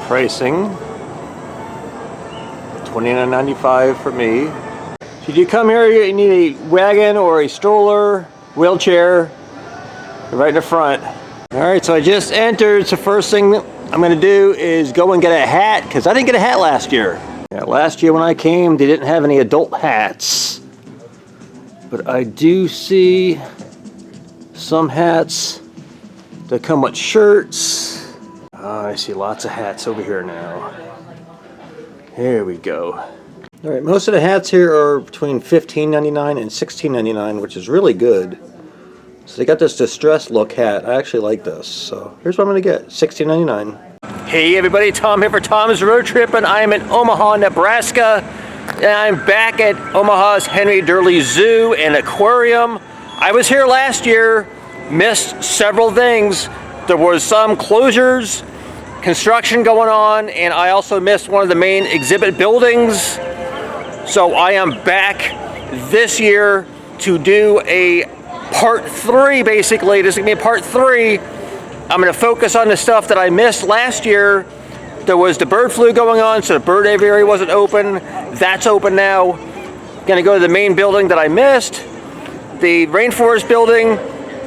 Pricing $29.95 for me. Should you come here, you need a wagon or a stroller, wheelchair, right in the front. Alright, so I just entered, so first thing I'm going to do is go and get a hat, because I didn't get a hat last year. Yeah, last year when I came, they didn't have any adult hats. But I do see some hats that come with shirts. I see lots of hats over here now. Here we go. Alright, most of the hats here are between $15.99 and $16.99, which is really good. So they got this distressed look hat. I actually like this. So here's what I'm going to get, $16.99. Hey everybody, Tom here for Tom's Road Trip, and I am in Omaha, Nebraska. And I'm back at Omaha's Henry Durley Zoo and Aquarium. I was here last year, missed several things. There was some closures, construction going on, and I also missed one of the main exhibit buildings. So I am back this year to do a part 3, basically. This is going to be a part 3. I'm going to focus on the stuff that I missed last year. There was the bird flu going on, so the bird aviary wasn't open. That's open now. Going to go to the main building that I missed. The rainforest building.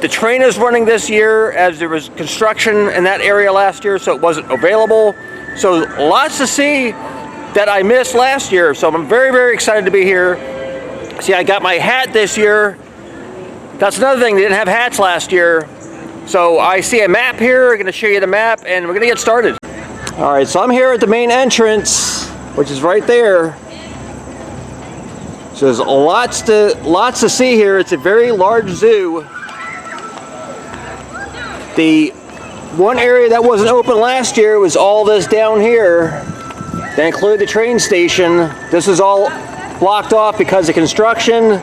The train is running this year as there was construction in that area last year, so it wasn't available. So lots to see that I missed last year. So I'm very, very excited to be here. See, I got my hat this year. That's another thing, they didn't have hats last year. So I see a map here, I'm gonna show you the map, and we're gonna get started. All right, so I'm here at the main entrance, which is right there. So there's lots to see here. It's a very large zoo. The one area that wasn't open last year was all this down here. That included the train station. This is all blocked off because of construction.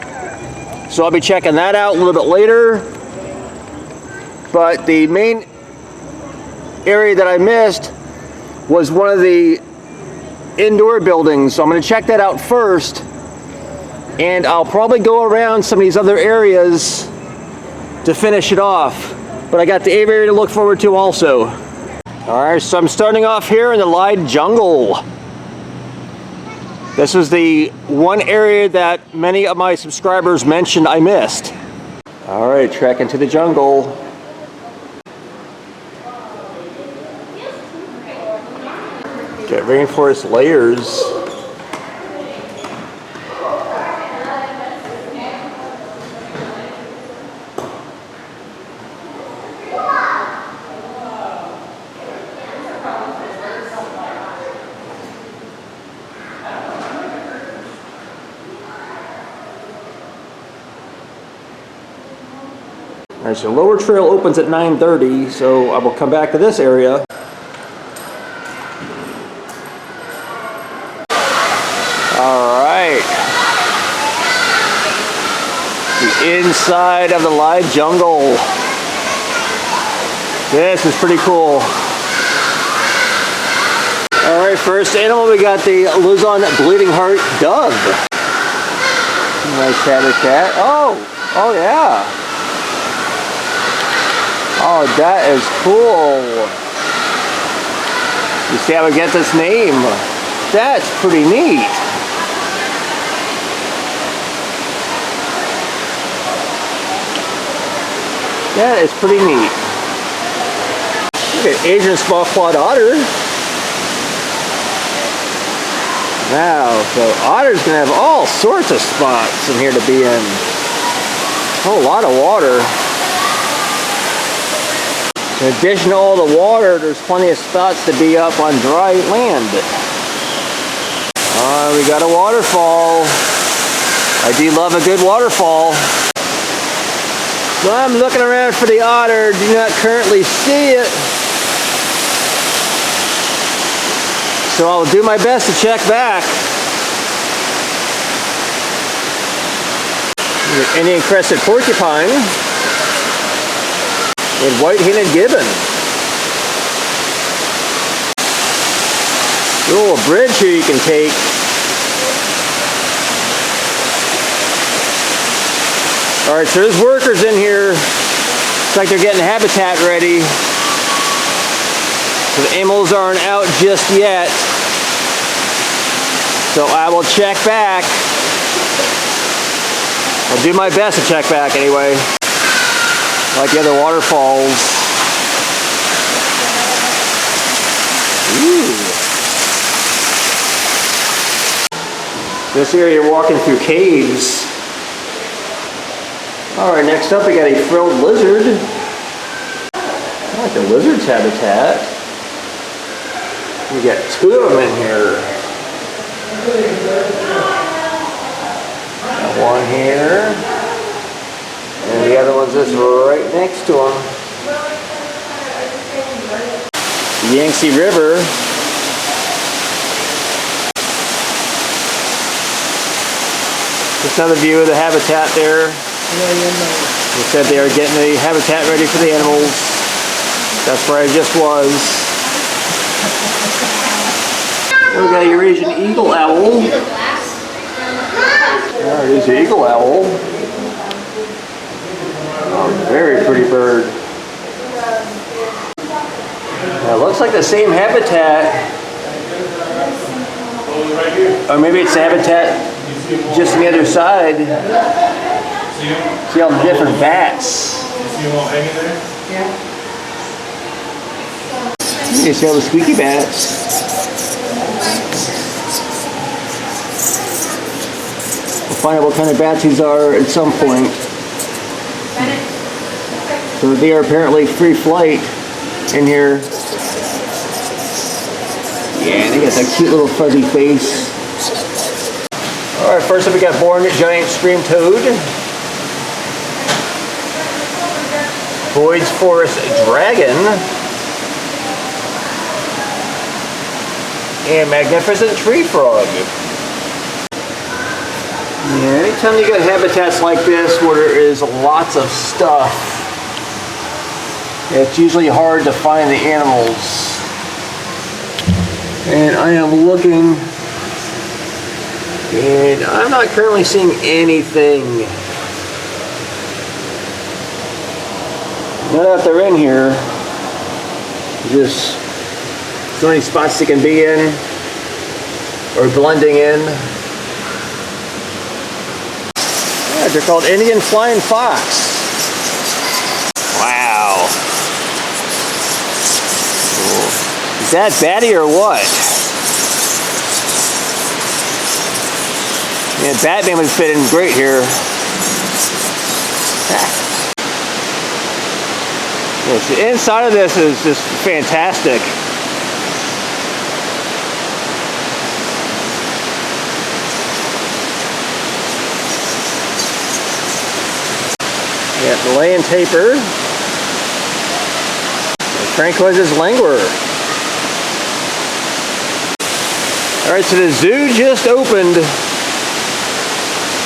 So I'll be checking that out a little bit later. But the main area that I missed was one of the indoor buildings. So I'm going to check that out first. And I'll probably go around some of these other areas to finish it off. But I got the aviary to look forward to also. Alright, so I'm starting off here in the live jungle. This was the one area that many of my subscribers mentioned I missed. Alright, trek into the jungle. Get rainforest layers. Alright, so lower trail opens at 9:30, so I will come back to this area. Alright. The inside of the live jungle. This is pretty cool. Alright, first animal, we got the Luzon bleeding heart dove. Nice habitat. Oh yeah. Oh, that is cool. You see how we get this name? That's pretty neat. That is pretty neat. Look at Asian small clawed otter. Wow, so otter's gonna have all sorts of spots in here to be in. A whole lot of water. In addition to all the water, there's plenty of spots to be up on dry land. We got a waterfall. I do love a good waterfall. So I'm looking around for the otter, do not currently see it. So I'll do my best to check back. Indian crested porcupine. And white-handed gibbon. Oh, a bridge here you can take. Alright, so there's workers in here. It's like they're getting habitat ready. So the animals aren't out just yet. So I will check back. I'll do my best to check back anyway. Like the other waterfalls. Ooh. This area you're walking through caves. Alright, next up we got a frilled lizard. I like the lizard's habitat. We got 2 of them in here. One here. And the other one's just right next to him. The Yangtze River. Just another view of the habitat there. They said they are getting the habitat ready for the animals. That's where I just was. Here we got a Eurasian eagle owl. There it is, the eagle owl. Oh, very pretty bird. Now, it looks like the same habitat. Or maybe it's the habitat just on the other side. See all the different bats. See them all hanging there? Yeah. You see all the squeaky bats. We'll find out what kind of bats these are at some point. So they are apparently free flight in here. Yeah, they got that cute little fuzzy face. Alright, first up we got Born Giant Stream Toad. Boyd's Forest Dragon. And Magnificent Tree Frog. Yeah, anytime you got habitats like this where there is lots of stuff, it's usually hard to find the animals. And I am looking, and I'm not currently seeing anything. Not out there in here. Just so many spots they can be in or blending in. Yeah, they're called Indian Flying Fox. Wow. Is that batty or what? Yeah, Batman would fit in great here. Yes, the inside of this is just fantastic. Yeah, the Malayan tapir. Francois's languor. Alright, so the zoo just opened.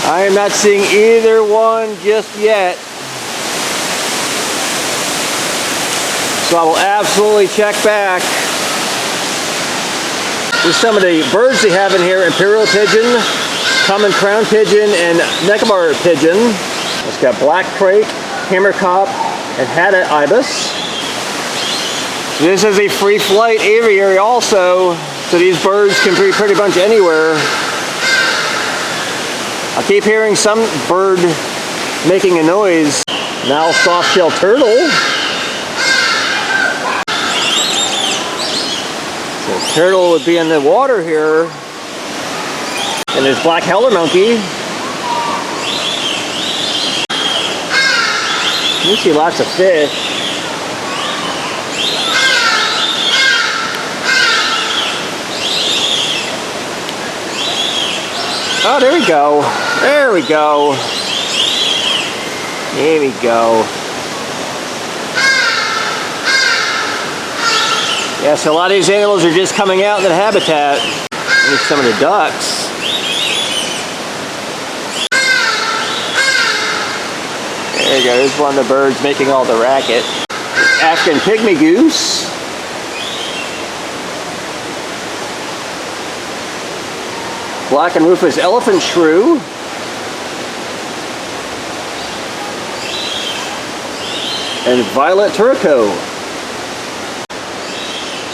I am not seeing either one just yet. So I will absolutely check back. There's some of the birds they have in here: imperial pigeon, common crown pigeon, and Nicobar pigeon. It's got black crake, hammercop, and hadda ibis. This is a free flight aviary also, so these birds can be pretty much anywhere. I keep hearing some bird making a noise. Now soft-shell turtle. So turtle would be in the water here. And there's black howler monkey. You see lots of fish. Oh, there we go. There we go. There we go. Yeah, so a lot of these animals are just coming out in the habitat. Here's some of the ducks. There you go. There's one of the birds making all the racket. African pygmy goose. Black and rufous elephant shrew. And violet turco.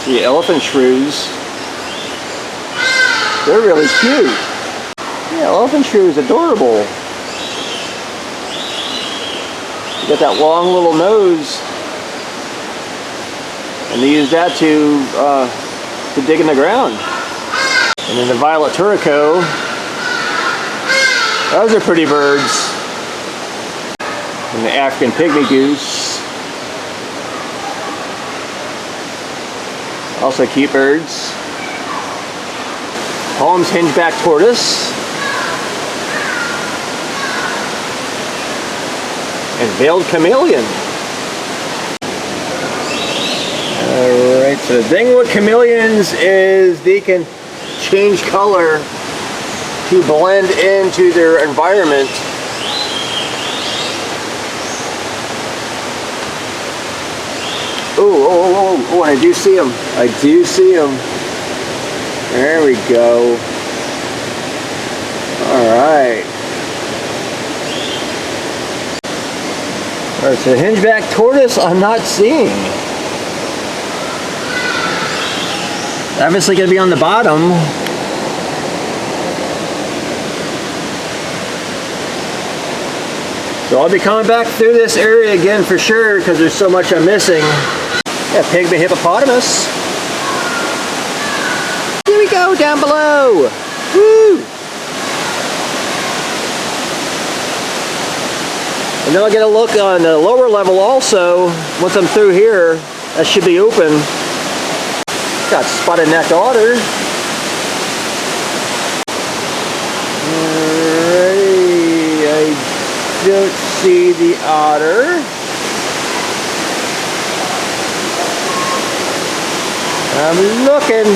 See elephant shrews. They're really cute. Yeah, elephant shrews, adorable. You got that long little nose. And they use that to dig in the ground. And then the violet turrico. Those are pretty birds. And the African pygmy goose. Also cute birds. Holmes hingeback tortoise. And veiled chameleon. Alright, so the thing with chameleons is they can change color to blend into their environment. Oh, and I do see them. I do see them. There we go. Alright. Alright, so hingeback tortoise I'm not seeing. Obviously going to be on the bottom. So I'll be coming back through this area again for sure because there's so much I'm missing. Yeah, pygmy hippopotamus. Here we go, down below. Woo! And then I'll get a look on the lower level also. Once I'm through here, that should be open. Got spotted necked otter. Alright, I don't see the otter. I'm looking.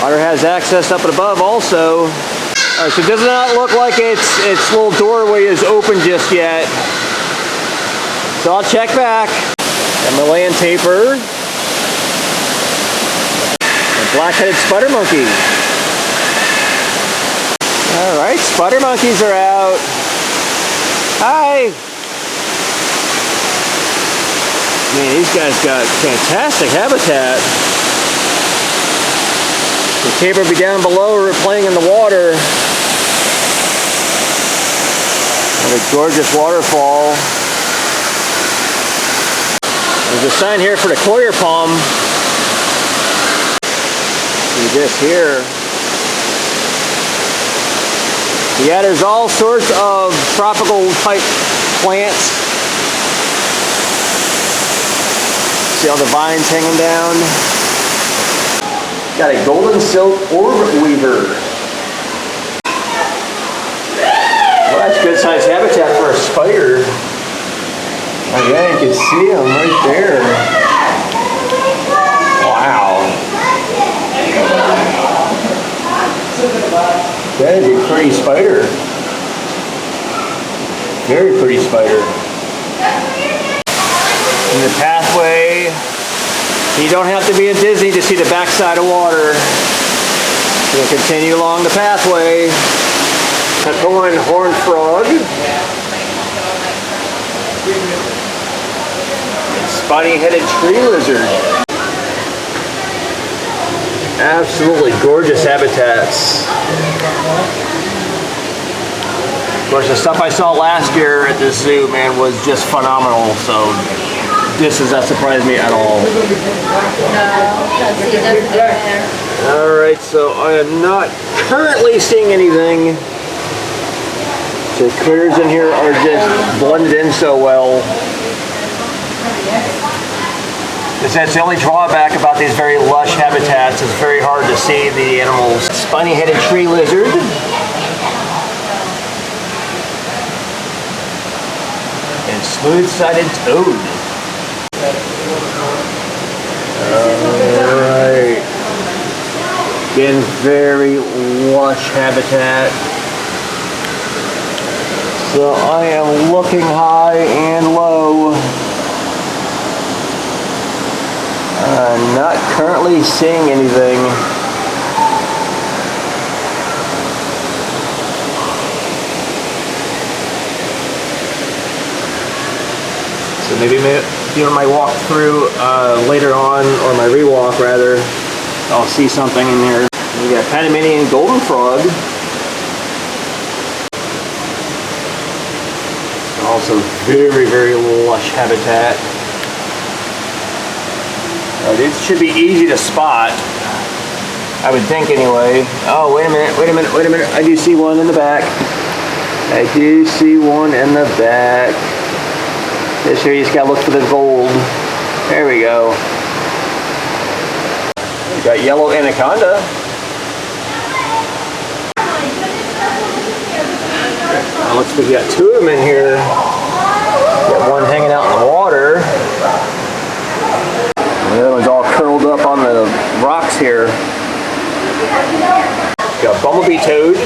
Otter has access up and above also. Alright, so it does not look like its little doorway is open just yet. So I'll check back. Himalayan tapir. And black-headed spider monkey. Alright, spider monkeys are out. Hi! Man, these guys got fantastic habitat. The tapir will be down below playing in the water. What a gorgeous waterfall. There's a sign here for the coir palm. See this here. Yeah, there's all sorts of tropical type plants. See all the vines hanging down. Got a golden silk orb weaver. Well, that's good sized habitat for a spider. Oh yeah, you can see them right there. Wow. That is a pretty spider. Very pretty spider. In the pathway, you don't have to be in Disney to see the backside of water. We'll continue along the pathway. Pecoin horned frog. Spiny-headed tree lizard. Absolutely gorgeous habitats. Of course, the stuff I saw last year at this zoo, man, was just phenomenal. So this does not surprise me at all. Alright, so I am not currently seeing anything. The critters in here are just blended in so well. That's the only drawback about these very lush habitats. It's very hard to see the animals. Spiny-headed tree lizard. And smooth-sided toad. Alright. Again, very lush habitat. So I am looking high and low. Not currently seeing anything. So maybe during my walk through later on, or my rewalk rather, I'll see something in there. We got Panamanian golden frog. Also very, very lush habitat. These should be easy to spot, I would think anyway. Oh, wait a minute. I do see one in the back. This here, you just gotta look for the gold. There we go. We got yellow anaconda. Looks like we got two of them in here. Got one hanging out in the water. And the other one's all curled up on the rocks here. Got bumblebee toad.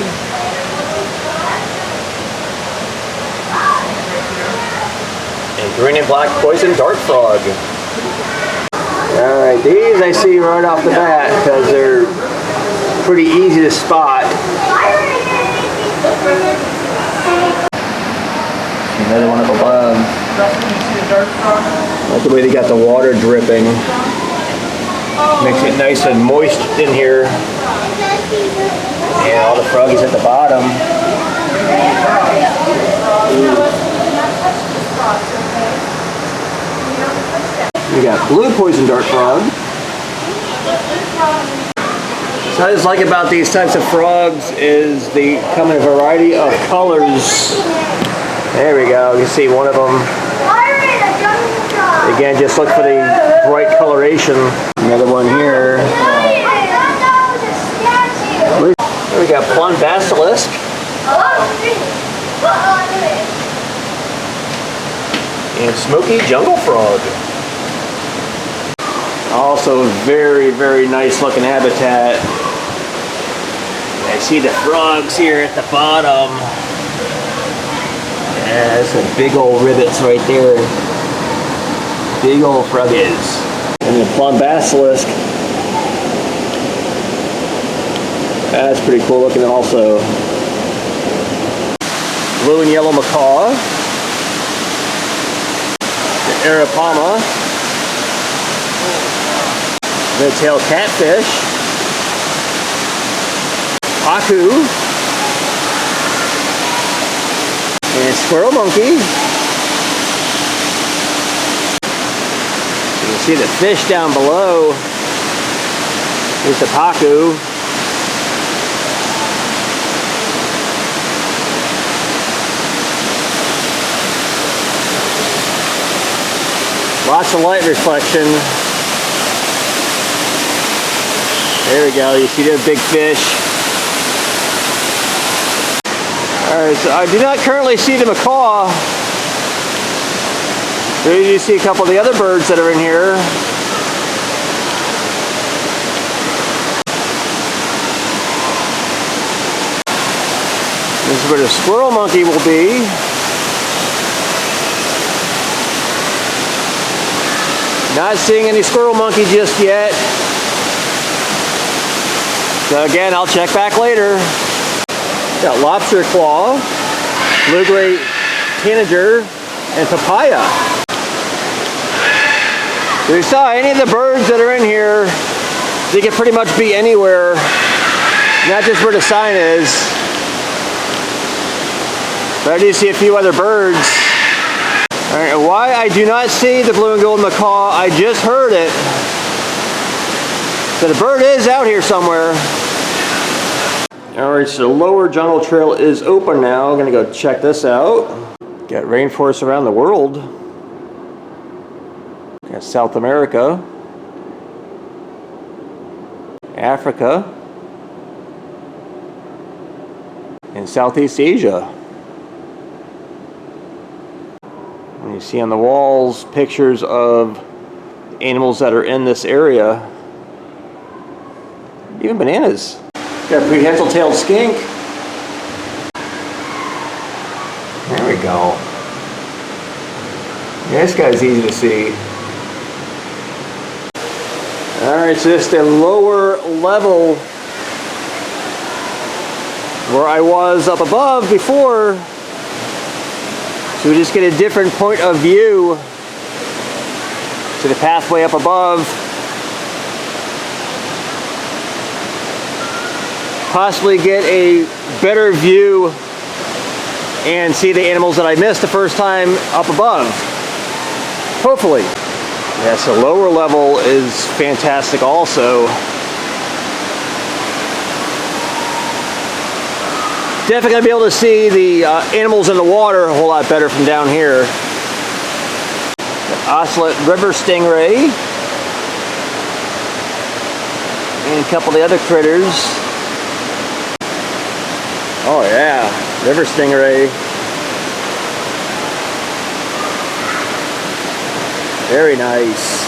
And green and black poison dart frog. Alright, these I see right off the bat because they're pretty easy to spot. Another one up above. That's the way they got the water dripping. Makes it nice and moist in here. And all the froggies at the bottom. We got blue poison dart frog. So what I just like about these types of frogs is they come in a variety of colors. There we go, you can see one of them. Again, just look for the bright coloration. Another one here. We got plum basilisk. And smoky jungle frog. Also very, very nice looking habitat. I see the frogs here at the bottom. Yeah, there's some big old rivets right there. Big old froggies. And the plum basilisk. That's pretty cool looking also. Blue and yellow macaw. The arapama. Red-tailed catfish. Pacu. And squirrel monkey. You can see the fish down below. Here's the pacu. Lots of light reflection. There we go, you see the big fish. Alright, so I do not currently see the macaw. There you see a couple of the other birds that are in here. This is where the squirrel monkey will be. Not seeing any squirrel monkey just yet. So again, I'll check back later. Got lobster claw, blue-gray tanager, and papaya. If you saw any of the birds that are in here, they can pretty much be anywhere, not just where the sign is. But I do see a few other birds. All right, why I do not see the blue and gold macaw, I just heard it. So the bird is out here somewhere. All right, so the lower jungle trail is open now. I'm gonna go check this out. Got rainforests around the world. Got South America, Africa, and Southeast Asia. And you see on the walls pictures of animals that are in this area. Even bananas. Got a prehensile-tailed skink. There we go. Yeah, this guy's easy to see. Alright, so this is the lower level where I was up above before. So we just get a different point of view to the pathway up above. Possibly get a better view and see the animals that I missed the first time up above. Hopefully. Yes, the lower level is fantastic also. Definitely gonna be able to see the animals in the water a whole lot better from down here. The ocelot river stingray. And a couple of the other critters. Oh yeah, river stingray. Very nice.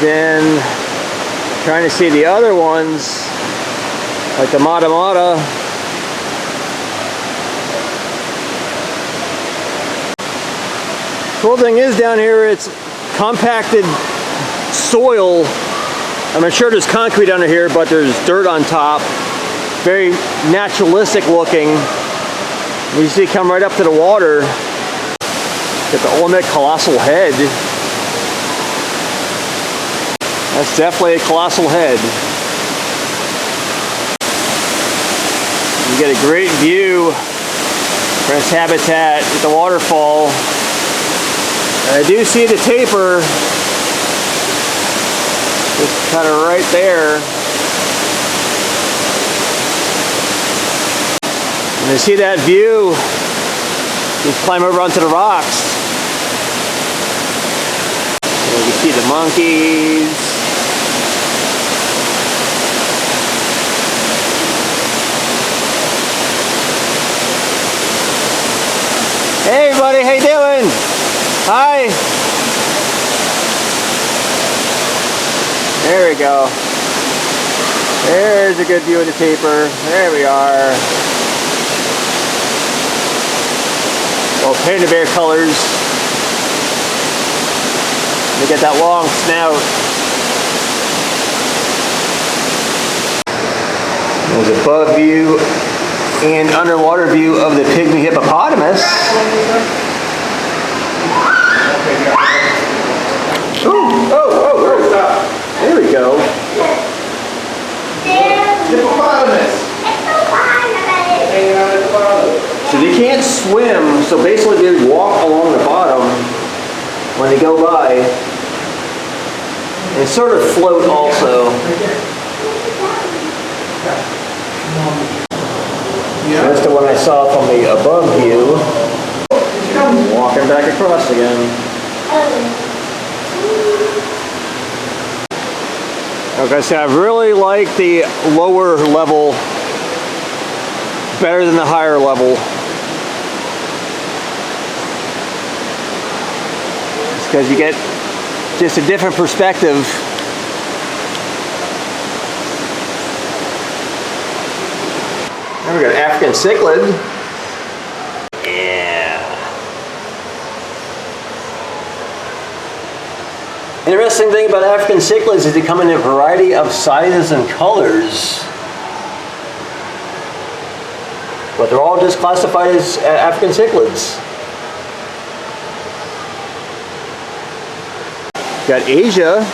Then trying to see the other ones, like the mata mata. Cool thing is down here, it's compacted soil. I'm sure there's concrete under here, but there's dirt on top. Very naturalistic looking. You see, come right up to the water. Got the ultimate colossal head. That's definitely a colossal head. You get a great view from its habitat at the waterfall. And I do see the tapir. Just kind of right there. And to see that view, just climb over onto the rocks. And you see the monkeys. Hey everybody, how you doing? Hi. There we go. There's a good view of the tapir. There we are. Well, panda bear colors. They get that long snout. There's a above view and underwater view of the pygmy hippopotamus. There we go. Hippopotamus. So they can't swim, so basically they walk along the bottom when they go by. And sort of float also. That's the one I saw from the above view. Walking back across again. Like I said, I really like the lower level better than the higher level. It's because you get just a different perspective. Then we got African cichlid. Yeah. Interesting thing about African cichlids is they come in a variety of sizes and colors. But they're all just classified as African cichlids. Got Asia.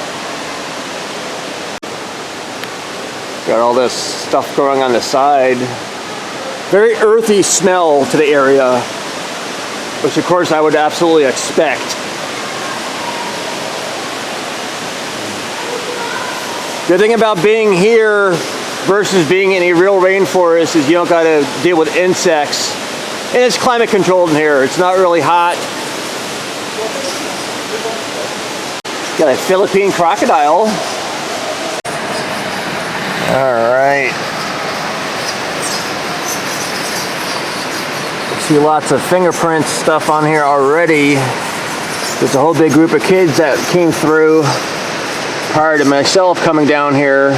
Got all this stuff growing on the side. Very earthy smell to the area, which of course I would absolutely expect. Good thing about being here versus being in a real rainforest is you don't got to deal with insects. And it's climate controlled in here. It's not really hot. Got a Philippine crocodile. All right. See lots of fingerprint stuff on here already. There's a whole big group of kids that came through prior to myself coming down here.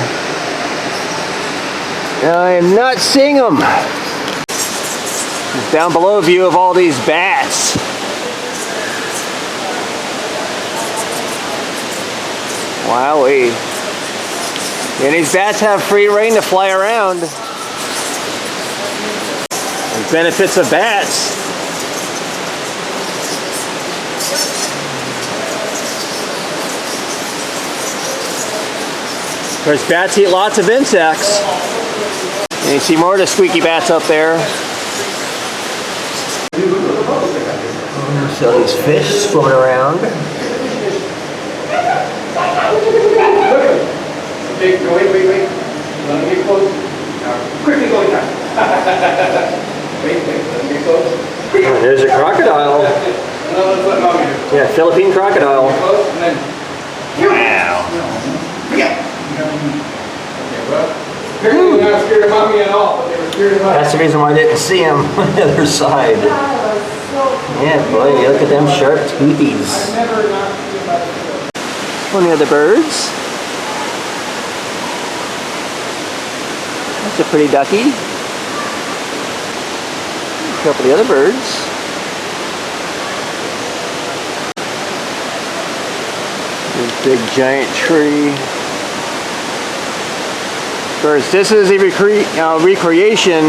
And I am not seeing them. Down below view of all these bats. Wowee. And these bats have free reign to fly around. The benefits of bats. Of course, bats eat lots of insects. And you see more of the squeaky bats up there. So these fish swimming around. Wait. Let me get close. Now, quickly go down. Wait, let me get close. Oh, there's a crocodile. Yeah, Philippine crocodile. Close and then. Wow. Okay, well, apparently they're not scared of mommy at all, but they were scared of us. That's the reason why I didn't see him on the other side. Yeah, boy, look at them sharp toothies. One of the other birds. That's a pretty ducky. A couple of the other birds. This big giant tree. First, this is a recreation.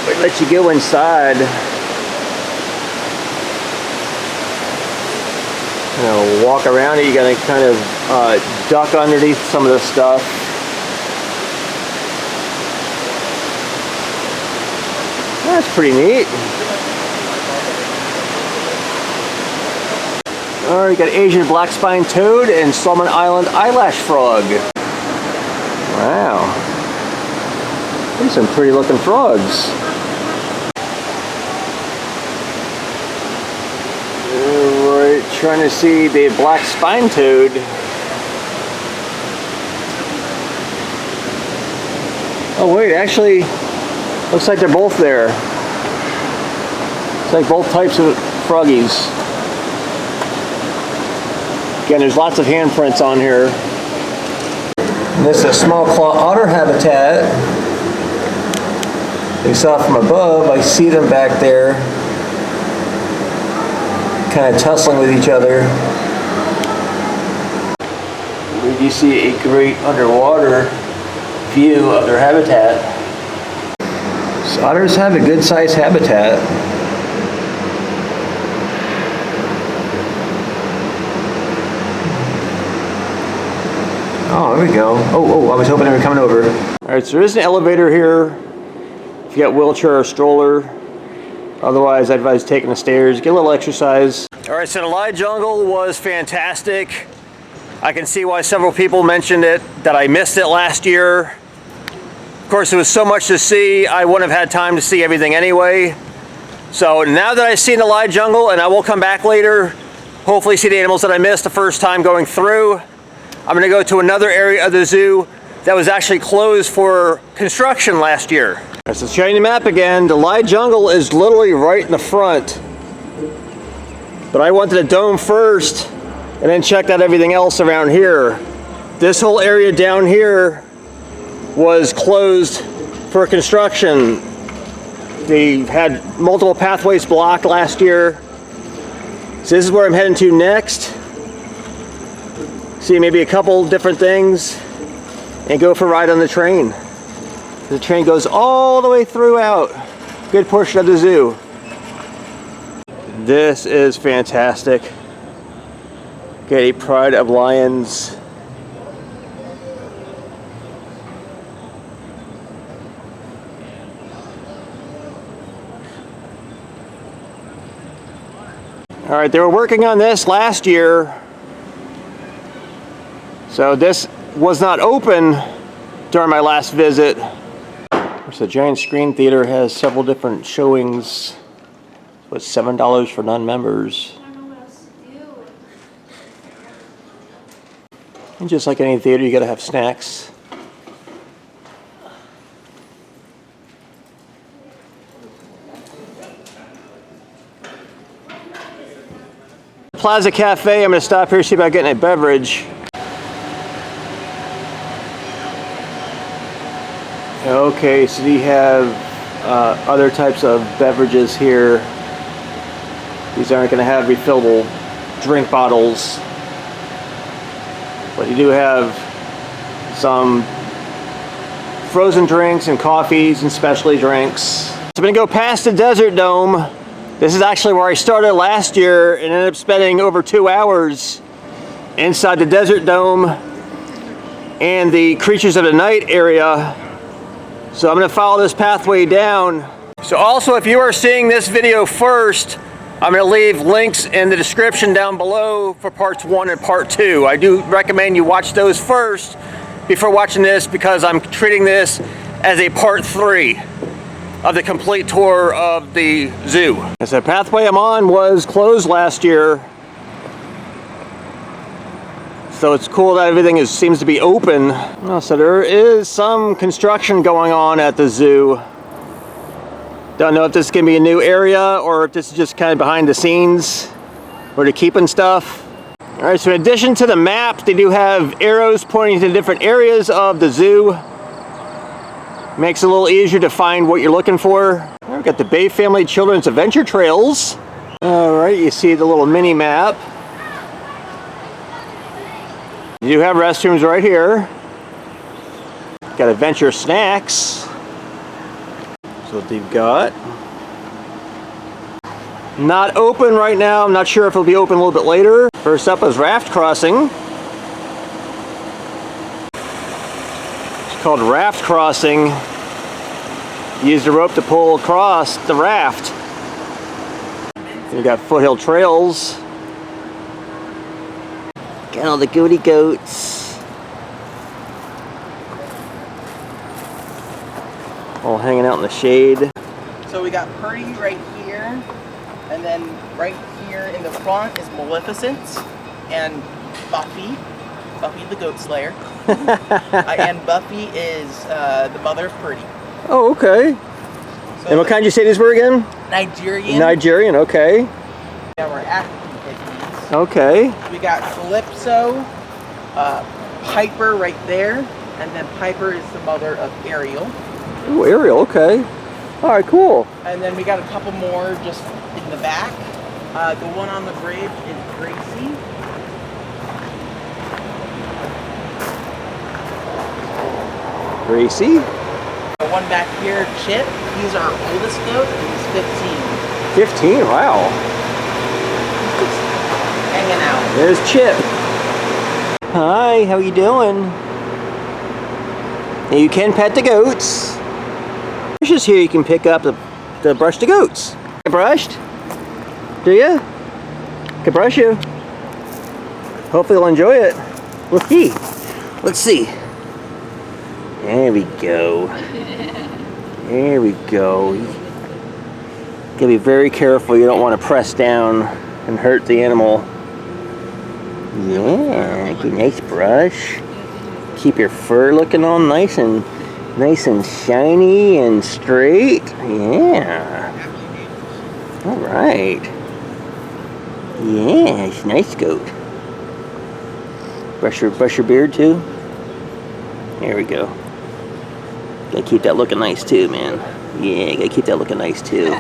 It lets you go inside. You know, walk around it. You gotta kind of duck underneath some of the stuff. That's pretty neat. Alright, you got Asian black spine toad and Solomon Island eyelash frog. Wow. These are some pretty looking frogs. Right, trying to see the black spine toad. Oh wait, actually, looks like they're both there. It's like both types of froggies. Again, there's lots of handprints on here. And this is a small claw otter habitat. You saw from above, I see them back there, kind of tussling with each other. You see a great underwater view of their habitat. So otters have a good sized habitat. Oh, there we go. Oh, I was hoping they were coming over. All right, so there is an elevator here. If you got wheelchair or stroller. Otherwise, I'd advise taking the stairs, get a little exercise. All right, so the live jungle was fantastic. I can see why several people mentioned it, that I missed it last year. Of course, there was so much to see, I wouldn't have had time to see everything anyway. So now that I've seen the live jungle, and I will come back later, hopefully see the animals that I missed the first time going through. I'm gonna go to another area of the zoo that was actually closed for construction last year. So showing the map again, the live jungle is literally right in the front. But I went to the dome first and then checked out everything else around here. This whole area down here was closed for construction. They had multiple pathways blocked last year. So this is where I'm heading to next. See maybe a couple different things and go for a ride on the train. The train goes all the way throughout. Good portion of the zoo. This is fantastic. Get a pride of lions. All right, they were working on this last year. So this was not open during my last visit. The giant screen theater has several different showings. It's $7 for non-members. I don't know what else to do. And just like any theater, you gotta have snacks. Plaza Cafe, I'm gonna stop here, see about getting a beverage. Okay, so you have other types of beverages here. These aren't going to have refillable drink bottles, but you do have some frozen drinks and coffees and specialty drinks. So I'm going to go past the Desert Dome This is actually where I started last year and ended up spending over 2 hours inside the Desert Dome and the Creatures of the Night area. So I'm going to follow this pathway down. So also, if you are seeing this video first, I'm going to leave links in the description down below for parts 1 and part 2. I do recommend you watch those first before watching this, because I'm treating this as a part 3 of the complete tour of the zoo. As the pathway I'm on was closed last year, so it's cool that everything seems to be open. So there is some construction going on at the zoo. Don't know if this is going to be a new area or if this is just kind of behind the scenes where they're keeping stuff. Alright, so in addition to the map, they do have arrows pointing to different areas of the zoo. Makes it a little easier to find what you're looking for. We've got the Bay Family Children's Adventure Trails. Alright, you see the little mini map. You do have restrooms right here. Got adventure snacks. That's what they've got. Not open right now. I'm not sure if it'll be open a little bit later. First up is raft crossing. It's called raft crossing. Use the rope to pull across the raft. You got foothill trails. Got all the goody goats. All hanging out in the shade. So we got Purdy right here, and then right here in the front is Maleficent and Buffy the Goat Slayer. And Buffy is the mother of Purdy. Oh, okay. So and what kind did you say these were again? Nigerian. Nigerian, okay. Yeah, we're African pygmies. Okay. We got Calypso, Piper right there, and then Piper is the mother of Ariel. Oh, Ariel, okay. Alright, cool. And then we got a couple more just in the back. The one on the bridge is Gracie. Gracie. The one back here, Chip. He's our oldest goat. He's 15. 15, wow. Just hanging out. There's Chip. Hi, how you doing? Now you can pet the goats. It's just here you can pick up the brush the goats. Get brushed? Do you? Can brush you. Hopefully they'll enjoy it. Let's see. Let's see. There we go. There we go. You gotta be very careful. You don't want to press down and hurt the animal. Yeah, good, nice brush. Keep your fur looking all nice and shiny and straight. Yeah. All right. Yeah, it's a nice goat. Brush your beard too. There we go. Gotta keep that looking nice too, man. Yeah, gotta keep that looking nice too.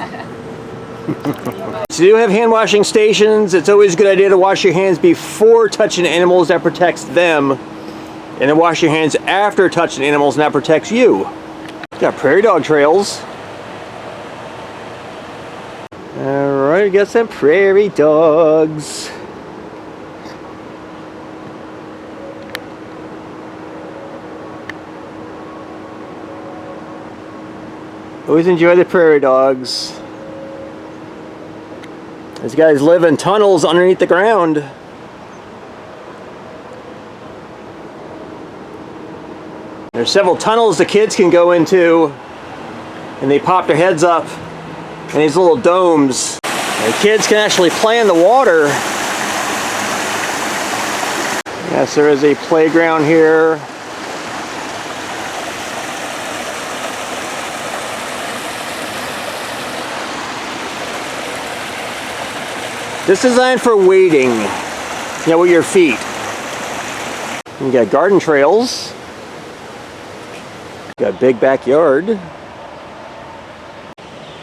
So you do have hand washing stations. It's always a good idea to wash your hands before touching animals. That protects them. And then wash your hands after touching animals, and that protects you. Got prairie dog trails. Alright, got some prairie dogs. Always enjoy the prairie dogs. These guys live in tunnels underneath the ground. There's several tunnels the kids can go into, and they pop their heads up in these little domes. The kids can actually play in the water. Yes, there is a playground here. This is designed for wading, with your feet. You got garden trails. Got a big backyard.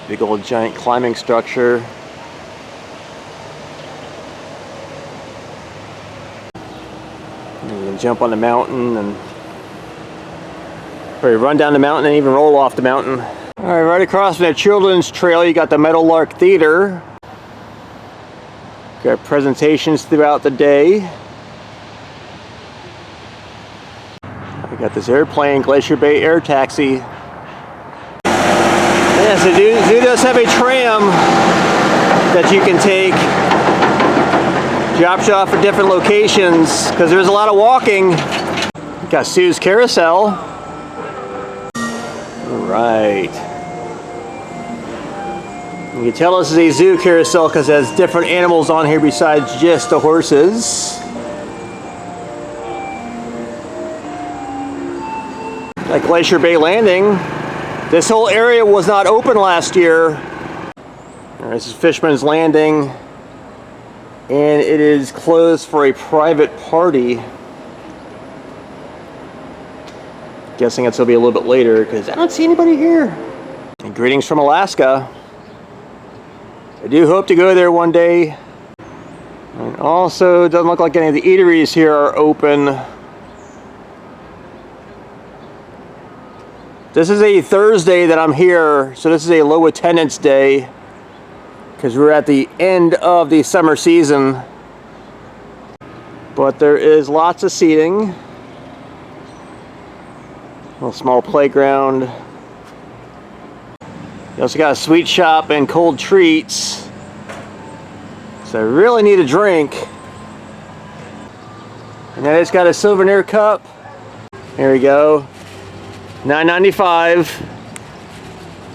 Big old giant climbing structure. And you can jump on the mountain and probably run down the mountain and even roll off the mountain. All right, right across from the children's trail, you got the Meadowlark Theater. Got presentations throughout the day. We got this airplane, Glacier Bay Air Taxi. Yes, the zoo does have a tram that you can take. Drops you off at different locations because there's a lot of walking. Got Sue's Carousel. All right. You can tell this is a zoo carousel because it has different animals on here besides just the horses. Like Glacier Bay Landing. This whole area was not open last year. This is Fisherman's Landing. And it is closed for a private party. Guessing it's going to be a little bit later because I don't see anybody here. And greetings from Alaska. I do hope to go there one day. And also, it doesn't look like any of the eateries here are open. This is a Thursday that I'm here, so this is a low attendance day because we're at the end of the summer season. But there is lots of seating. A little small playground. You also got a sweet shop and cold treats. So I really need a drink. And then it's got a souvenir cup. Here we go. $9.95.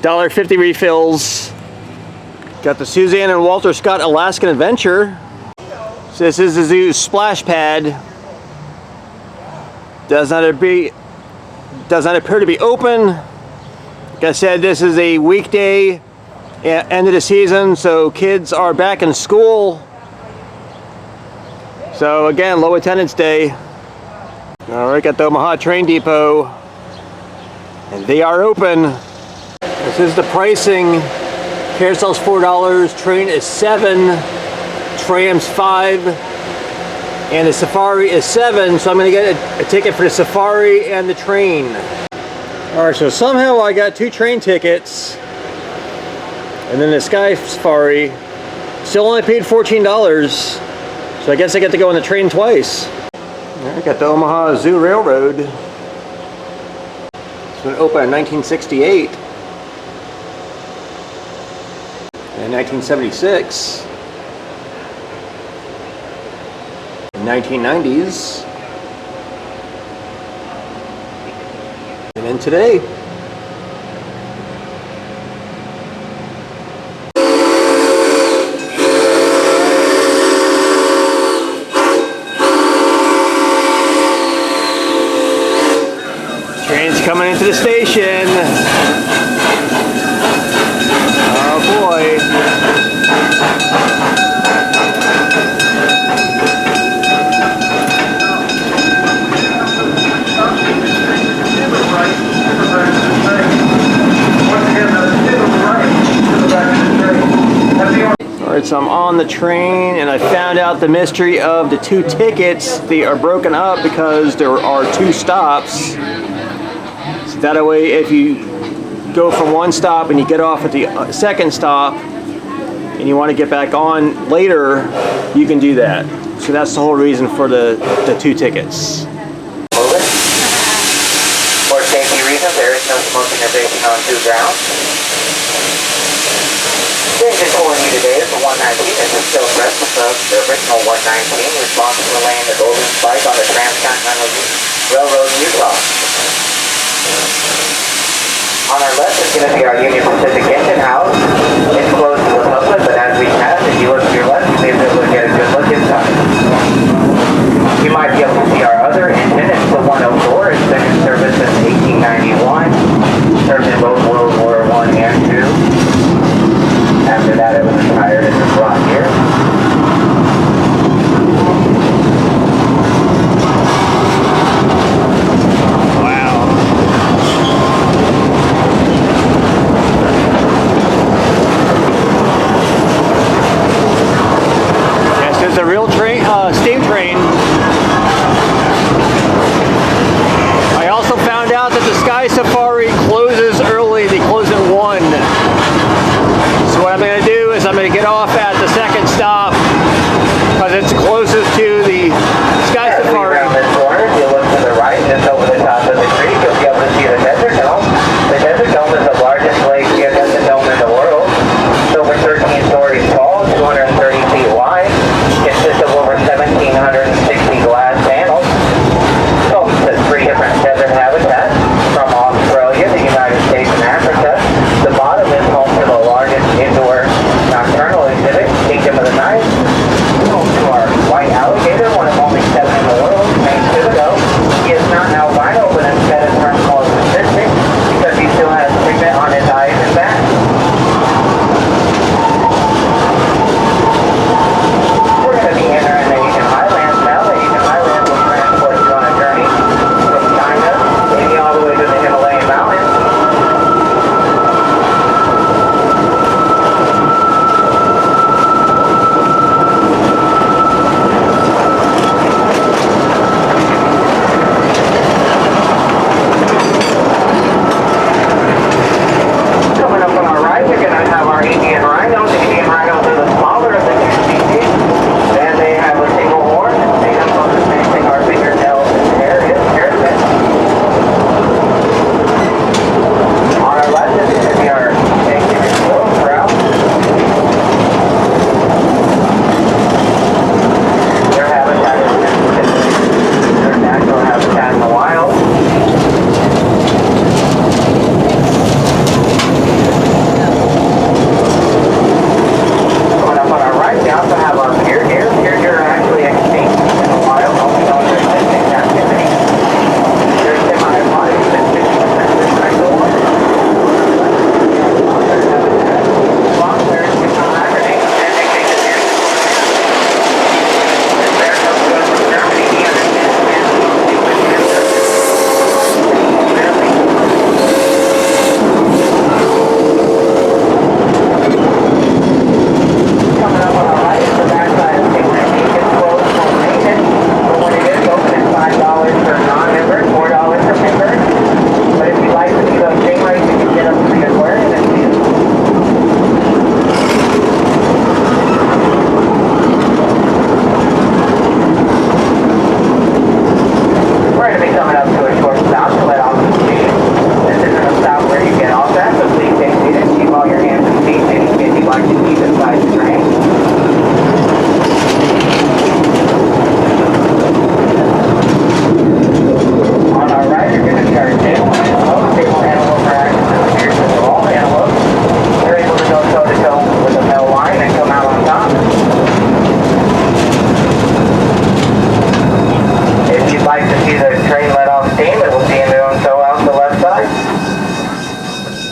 $1.50 refills. Got the Suzanne and Walter Scott Alaskan Adventure. So this is the zoo's splash pad. Does not appear to be open. Like I said, this is a weekday, end of the season, so kids are back in school. So again, low attendance day. All right, got the Omaha train depot, and they are open. This is the pricing. Carousel's $4, train is $7, tram's $5, and the safari is $7. So I'm going to get a ticket for the safari and the train. All right, so somehow I got 2 train tickets, and then the Sky Safari. Still only paid $14, so I guess I get to go on the train twice. I got the Omaha Zoo Railroad. It's been opened in 1968 and 1976, and 1990s. And then today. Train's coming into the station. Oh boy. Alright, so I'm on the train and I found out the mystery of the 2 tickets. They are broken up because there are 2 stops. So that way, if you go from one stop and you get off at the second stop and you want to get back on later, you can do that. So that's the whole reason for the 2 tickets. For safety reasons, there is no smoking or vaping on zoo grounds. The engine pulling you today is the 119. It's a still replica of the original 119, responsible for laying the golden spike on the Transcontinental Railroad in Utah. On our left is going to be our Union Pacific engine house. It's closed to the public, but as we pass, if you look to your left, you may be able to get a good look inside. You might be able to see our other engine. It's the 104. It's been in service since 1891. Served in both World War I and II. After that, it was retired and was brought here. Wow. like to keep inside the train. On our right, you're going to see our table antelope. Table antelope are actually here for all antelope. They're able to go toe-to-toe with the male line and come out on top. If you'd like to see the train let off steam, it will be in doing so out the left side.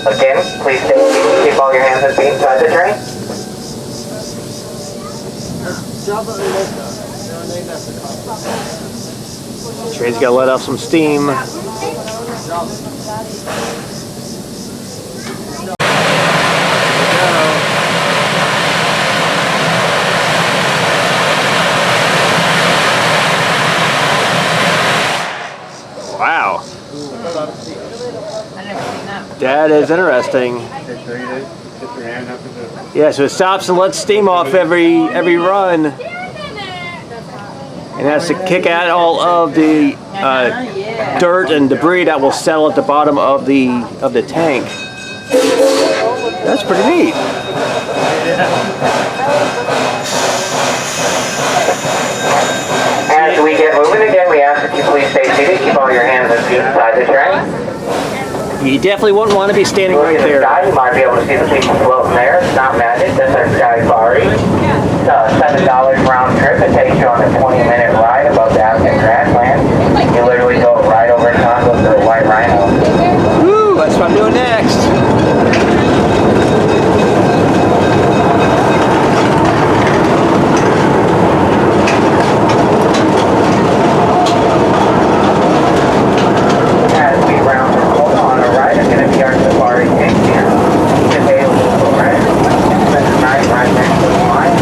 Again, please stay seated. Keep all your hands and feet inside the train. Train's got to let off some steam. Wow. That is interesting. Yeah, so it stops and lets steam off every run, and has to kick out all of the dirt and debris that will settle at the bottom of the tank. That's pretty neat. As we get moving again, we ask that you please stay seated. Keep all your hands and feet inside the train. You definitely wouldn't want to be standing Look right at the there. sky, you might be able to see the people floating there. It's not magic, that's our sky safari. It's $7 round trip. It takes you on a 20-minute ride above the African grassland. You literally go right over top of the white rhino. Woo, that's what I'm doing next. As we round the corner on the right, it's going to be our safari tank here. It's available for rent. Spend the night right next to the line.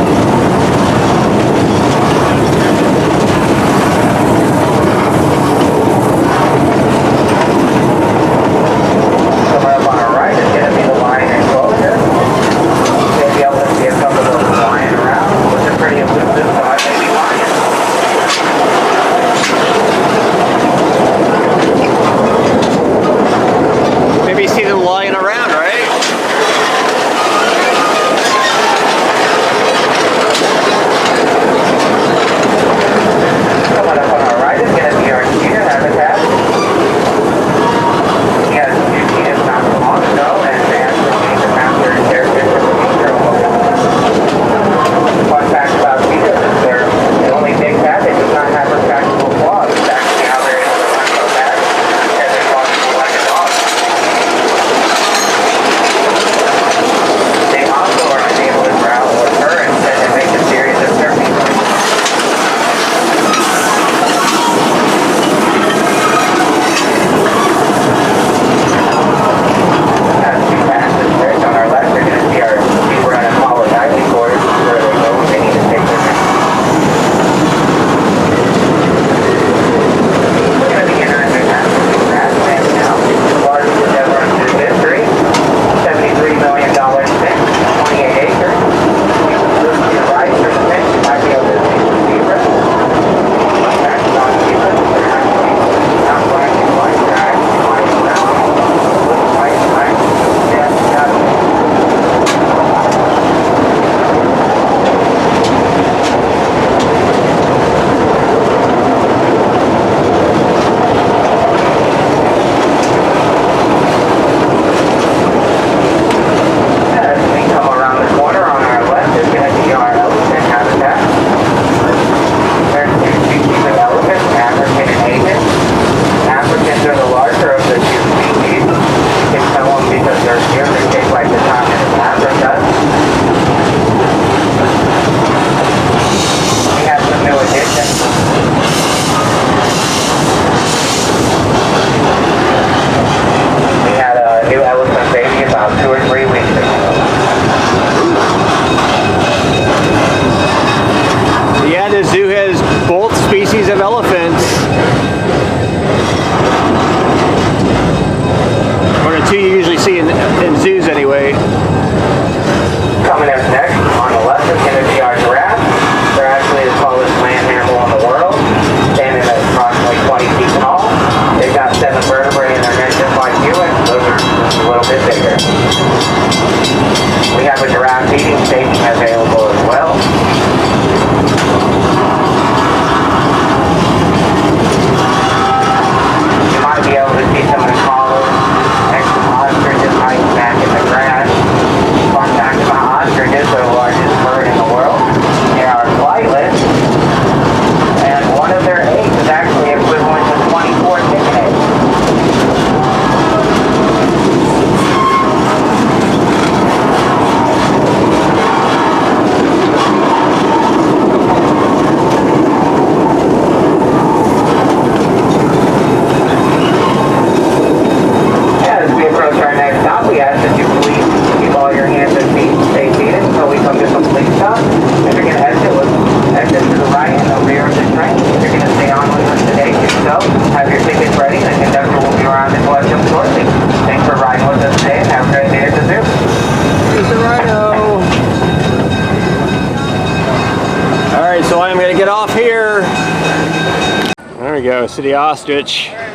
we go, city ostrich. Alright,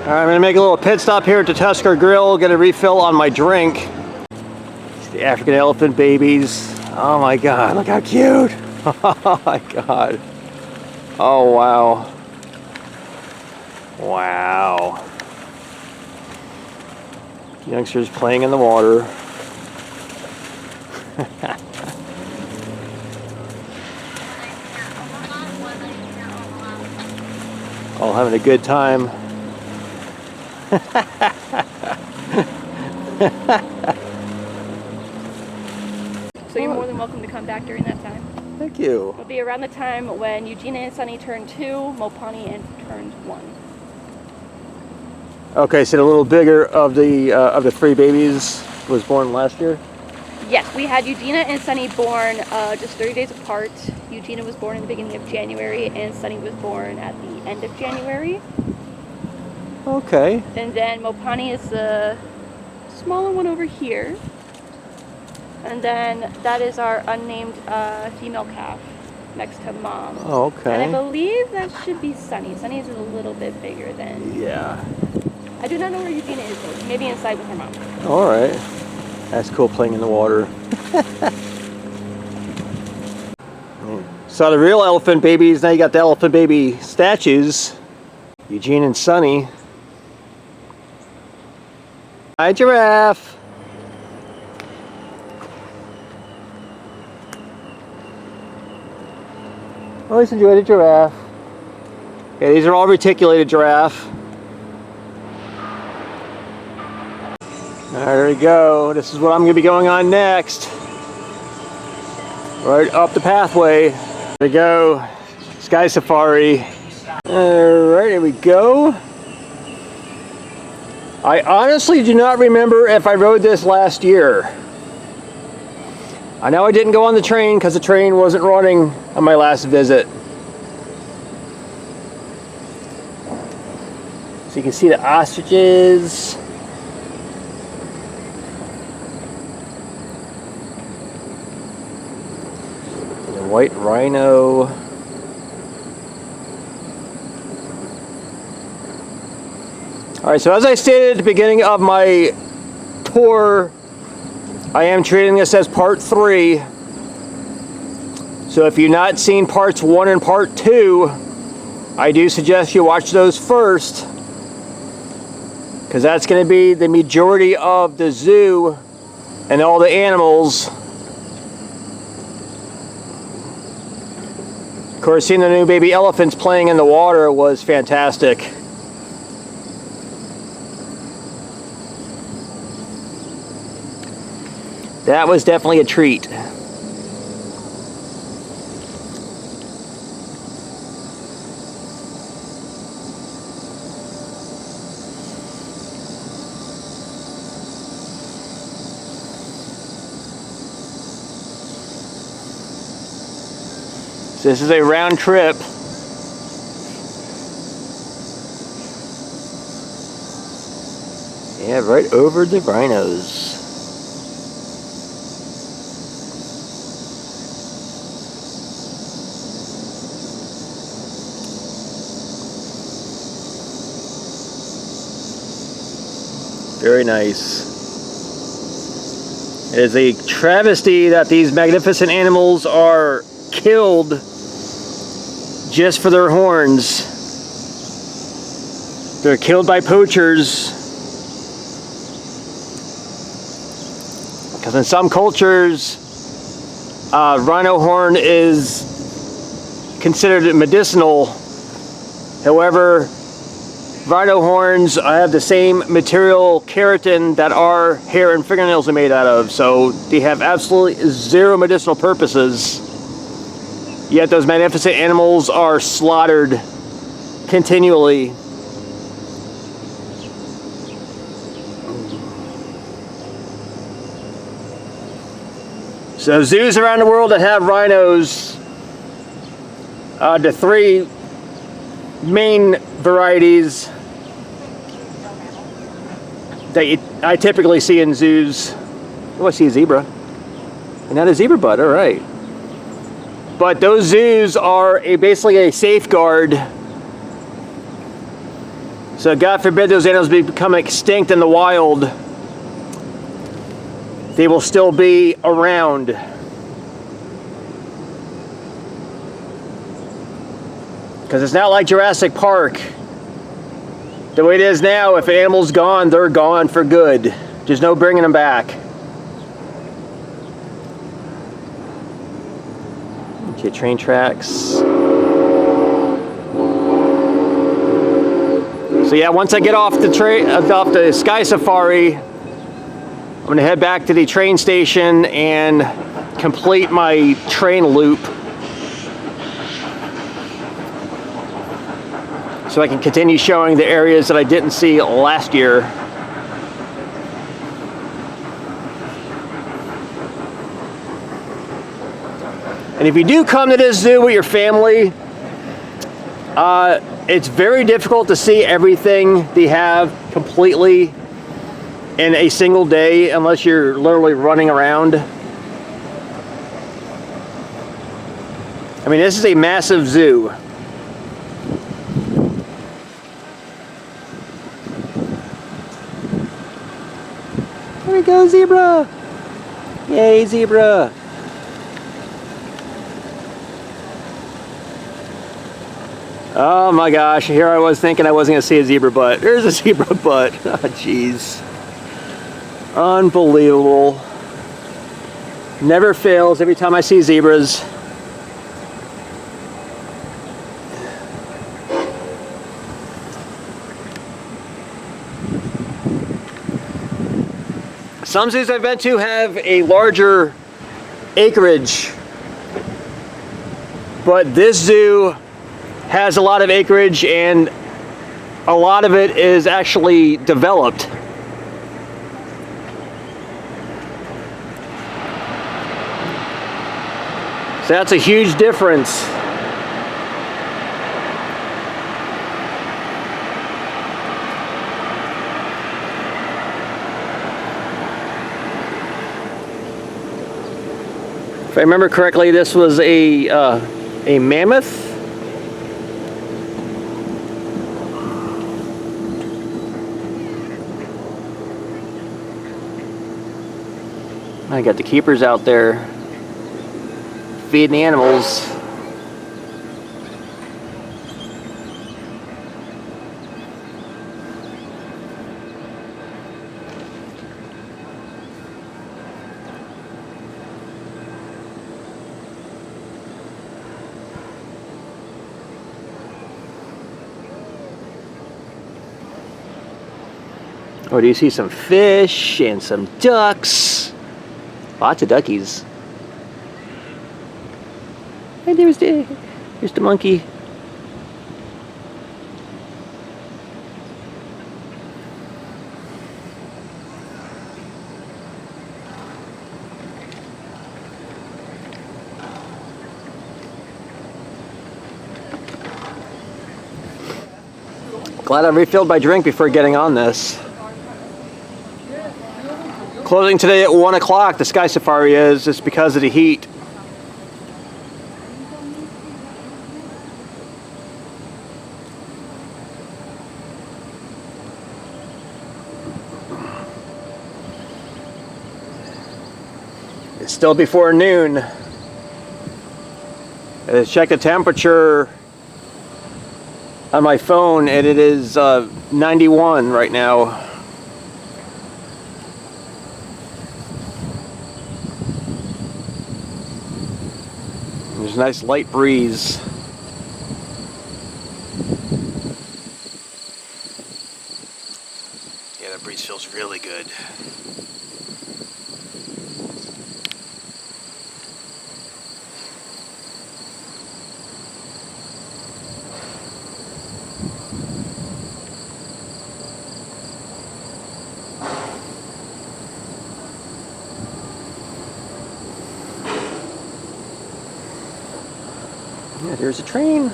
I'm gonna make a little pit stop here at the Tusker Grill, get a refill on my drink. It's the African elephant babies. Oh my god, look how cute! Oh my god. Oh wow. Wow. Youngsters playing in the water. All having a good time. So you're more than welcome to come back during that time. Thank you. It'll be around the time when Eugenia and Sunny turned 2, Mopani and turned 1. Okay, so the little bigger of the 3 babies was born last year? Yes, we had Eugenia and Sunny born just 30 days apart. Eugenia was born in the beginning of January and Sunny was born at the end of January. Okay. And then Mopani is the smaller one over here. And then that is our unnamed female calf next to Mom. Oh, okay. And I believe that should be Sunny. Sunny is a little bit bigger than... Yeah. I do not know where Eugenia is though. Maybe inside with her mom. Alright. That's cool, playing in the water. So the real elephant babies, now you got the elephant baby statues. Eugene and Sunny. Hi, giraffe. Always enjoy the giraffe. Yeah, these are all reticulated giraffe. There we go. This is what I'm going to be going on next. Right up the pathway. There we go. Sky safari. Alright, here we go. I honestly do not remember if I rode this last year. I know I didn't go on the train because the train wasn't running on my last visit. So you can see the ostriches. The white rhino. Alright, so as I stated at the beginning of my tour, I am treating this as part 3. So if you've not seen parts 1 and part 2, I do suggest you watch those first, because that's going to be the majority of the zoo and all the animals. Of course, seeing the new baby elephants playing in the water was fantastic. That was definitely a treat. So this is a round trip. Yeah, right over the rhinos. Very nice. It is a travesty that these magnificent animals are killed just for their horns. They're killed by poachers. Because in some cultures, rhino horn is considered medicinal. However, rhino horns have the same material, keratin, that our hair and fingernails are made out of, so they have absolutely zero medicinal purposes. Yet those magnificent animals are slaughtered continually. So zoos around the world that have rhinos, the 3 main varieties that I typically see in zoos. Oh, I see a zebra. And not a zebra butt, all right. But those zoos are basically a safeguard. So God forbid those animals become extinct in the wild, they will still be around. Because it's not like Jurassic Park. The way it is now, if an animal's gone, they're gone for good. There's no bringing them back. Okay, train tracks. So yeah, once I get off the Sky Safari, I'm gonna head back to the train station and complete my train loop, so I can continue showing the areas that I didn't see last year. And if you do come to this zoo with your family, it's very difficult to see everything they have completely in a single day unless you're literally running around. I mean, this is a massive zoo. There we go, zebra! Yay, zebra! Oh my gosh, here I was thinking I wasn't going to see a zebra butt. There's a zebra butt. Oh, jeez. Unbelievable. Never fails every time I see zebras. Some zoos I've been to have a larger acreage, but this zoo has a lot of acreage and a lot of it is actually developed. So that's a huge difference. If I remember correctly, this was a mammoth. I got the keepers out there feeding the animals. Oh, do you see some fish and some ducks? Lots of duckies. Hey, here's the monkey. Glad I refilled my drink before getting on this. Closing today at 1 o'clock, the Sky Safari is, just because of the heat. It's still before noon. I checked the temperature on my phone and it is 91 right now. There's a nice light breeze. Yeah, that breeze feels really good. Yeah, there's a train.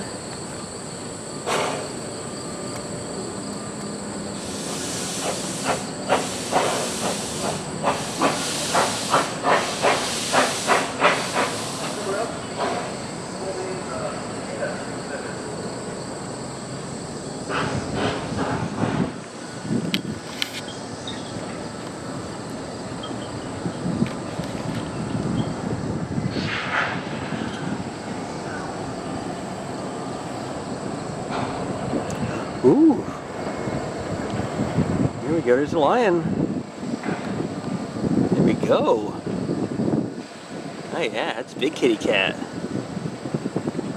go, there's a lion. There we go. Oh yeah, it's a big kitty cat.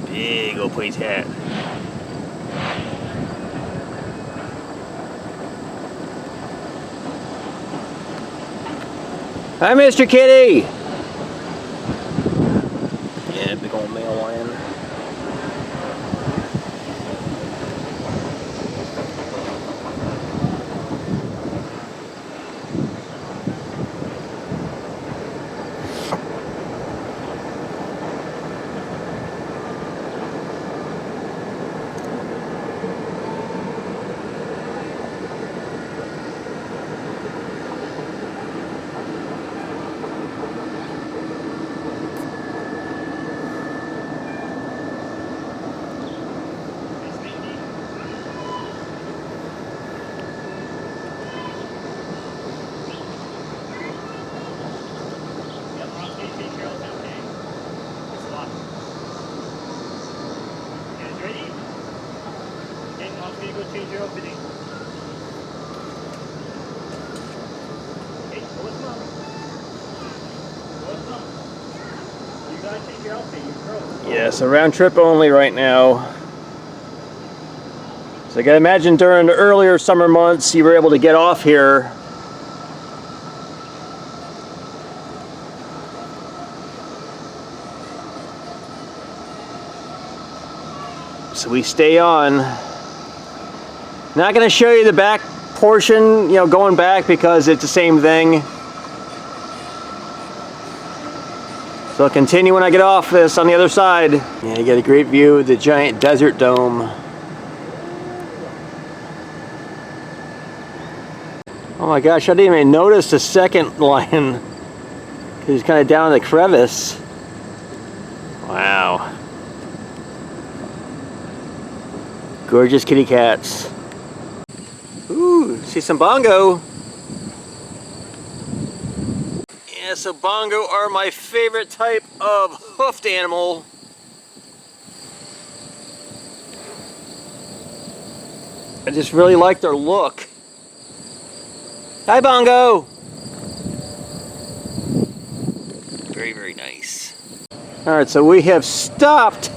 Big old pony cat. Hi, Mr. Kitty! Yeah, big old male lion. Change your opening. Hey, what's up? What's up? You gotta change your outfit, you're Yeah, so round trip only right now. So I can imagine during the earlier summer months you were able to get off here. So we stay on. Not going to show you the back portion, you know, going back because it's the same thing. So I'll continue when I get off this on the other side. Yeah, you get a great view of the giant desert dome. Oh my gosh, I didn't even notice the second lion. He's kind of down in the crevice. Wow. Gorgeous kitty cats. Ooh, see some bongo. Yeah, so bongo are my favorite type of hoofed animal. I just really like their look. Hi, bongo. Very, very nice. All right, so we have stopped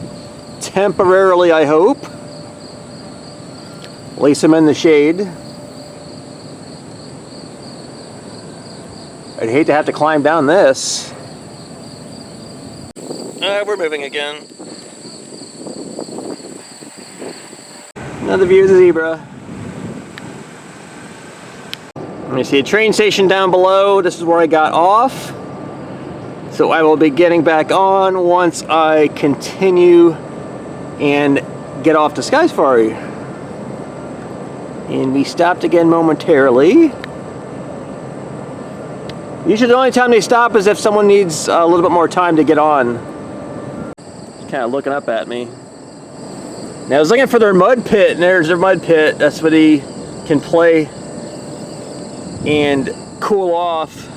temporarily, I hope. At least I'm in the shade. I'd hate to have to climb down this. We're moving again. Another view of the zebra. You see a train station down below. This is where I got off. So I will be getting back on once I continue and get off to Sky Safari. And we stopped again momentarily. Usually the only time they stop is if someone needs a little bit more time to get on. Kind of looking up at me. Now I was looking for their mud pit, and there's their mud pit. That's what he can play and cool off.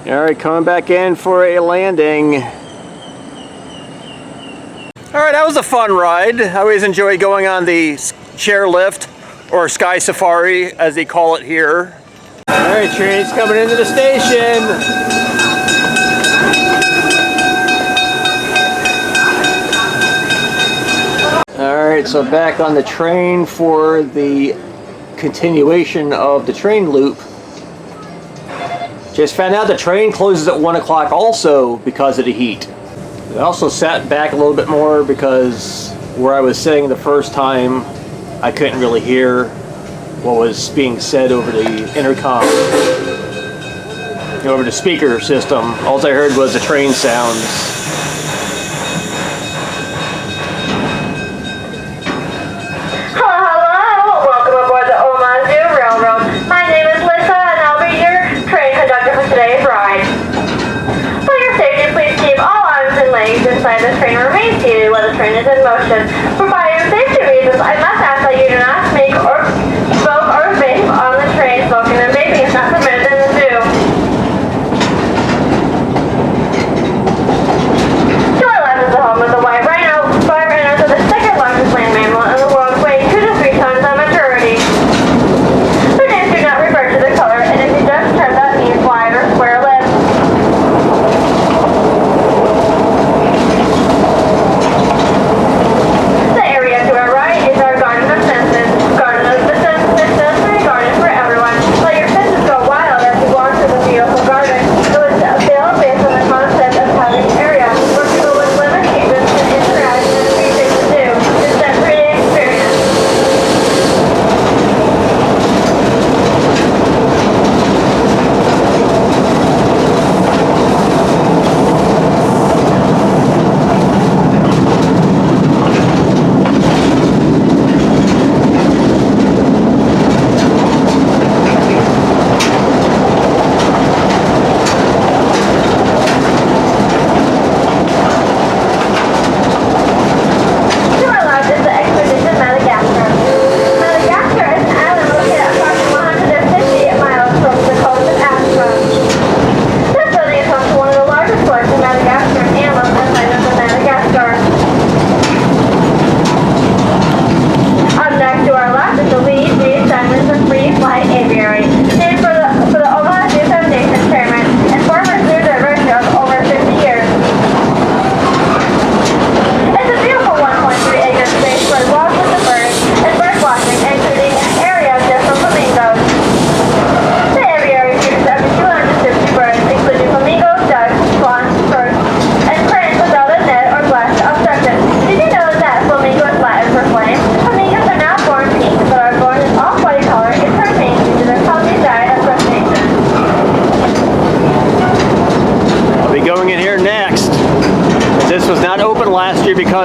Alright, coming back in for a landing. Alright, that was a fun ride. I always enjoy going on the chairlift, or Sky Safari as they call it here. Alright, train's coming into the station. Alright, so back on the train for the continuation of the train loop. Just found out the train closes at 1 o'clock also because of the heat. I also sat back a little bit more because where I was sitting the first time, I couldn't really hear what was being said over the intercom, over the speaker system. All I heard was the train sounds. Hello, welcome aboard the Omaha Zoo Railroad. My name is Lisa and I'll be your train conductor for today's ride. For your safety, please keep all arms and legs inside the train and remain seated while the train is in motion. For fire safety reasons, I must ask that you do not smoke or vape on the train. Smoking and vaping is not permitted in the zoo. To our left is the home of the white rhino. White rhinos are the second largest land mammal in the world, weighing 2 to 3 tons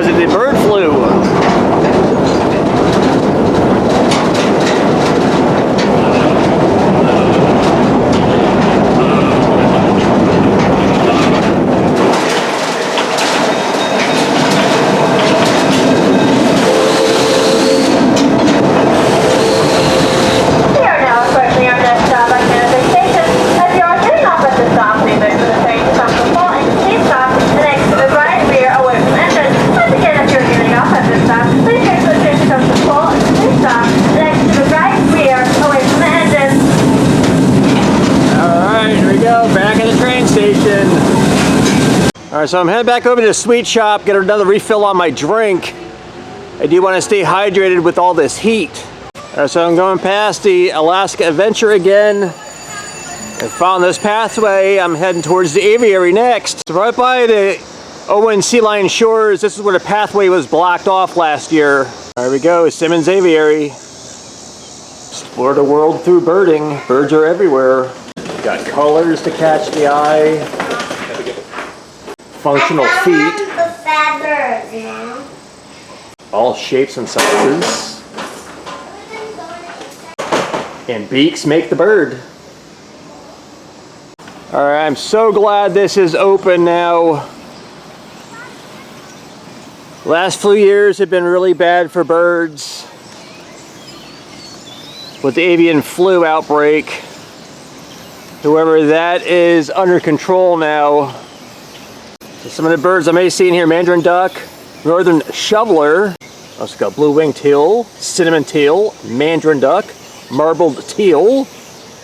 because of the bird flu. Alright, so I'm heading back over to the sweet shop, get another refill on my drink. I do want to stay hydrated with all this heat. Alright, so I'm going past the Alaska Adventure again. I found this pathway. I'm heading towards the aviary next. So right by the Owen Sea Lion Shores, this is where the pathway was blocked off last year. There we go, Simmons Aviary. Explore the world through birding. Birds are everywhere. Got colors to catch the eye. Functional feet. All shapes and sizes. And beaks make the bird. Alright, I'm so glad this is open now. Last few years have been really bad for birds with the avian flu outbreak. However, that is under control now. So some of the birds I may see in here: mandarin duck, northern shoveler, also got blue-winged teal, cinnamon teal, mandarin duck, marbled teal,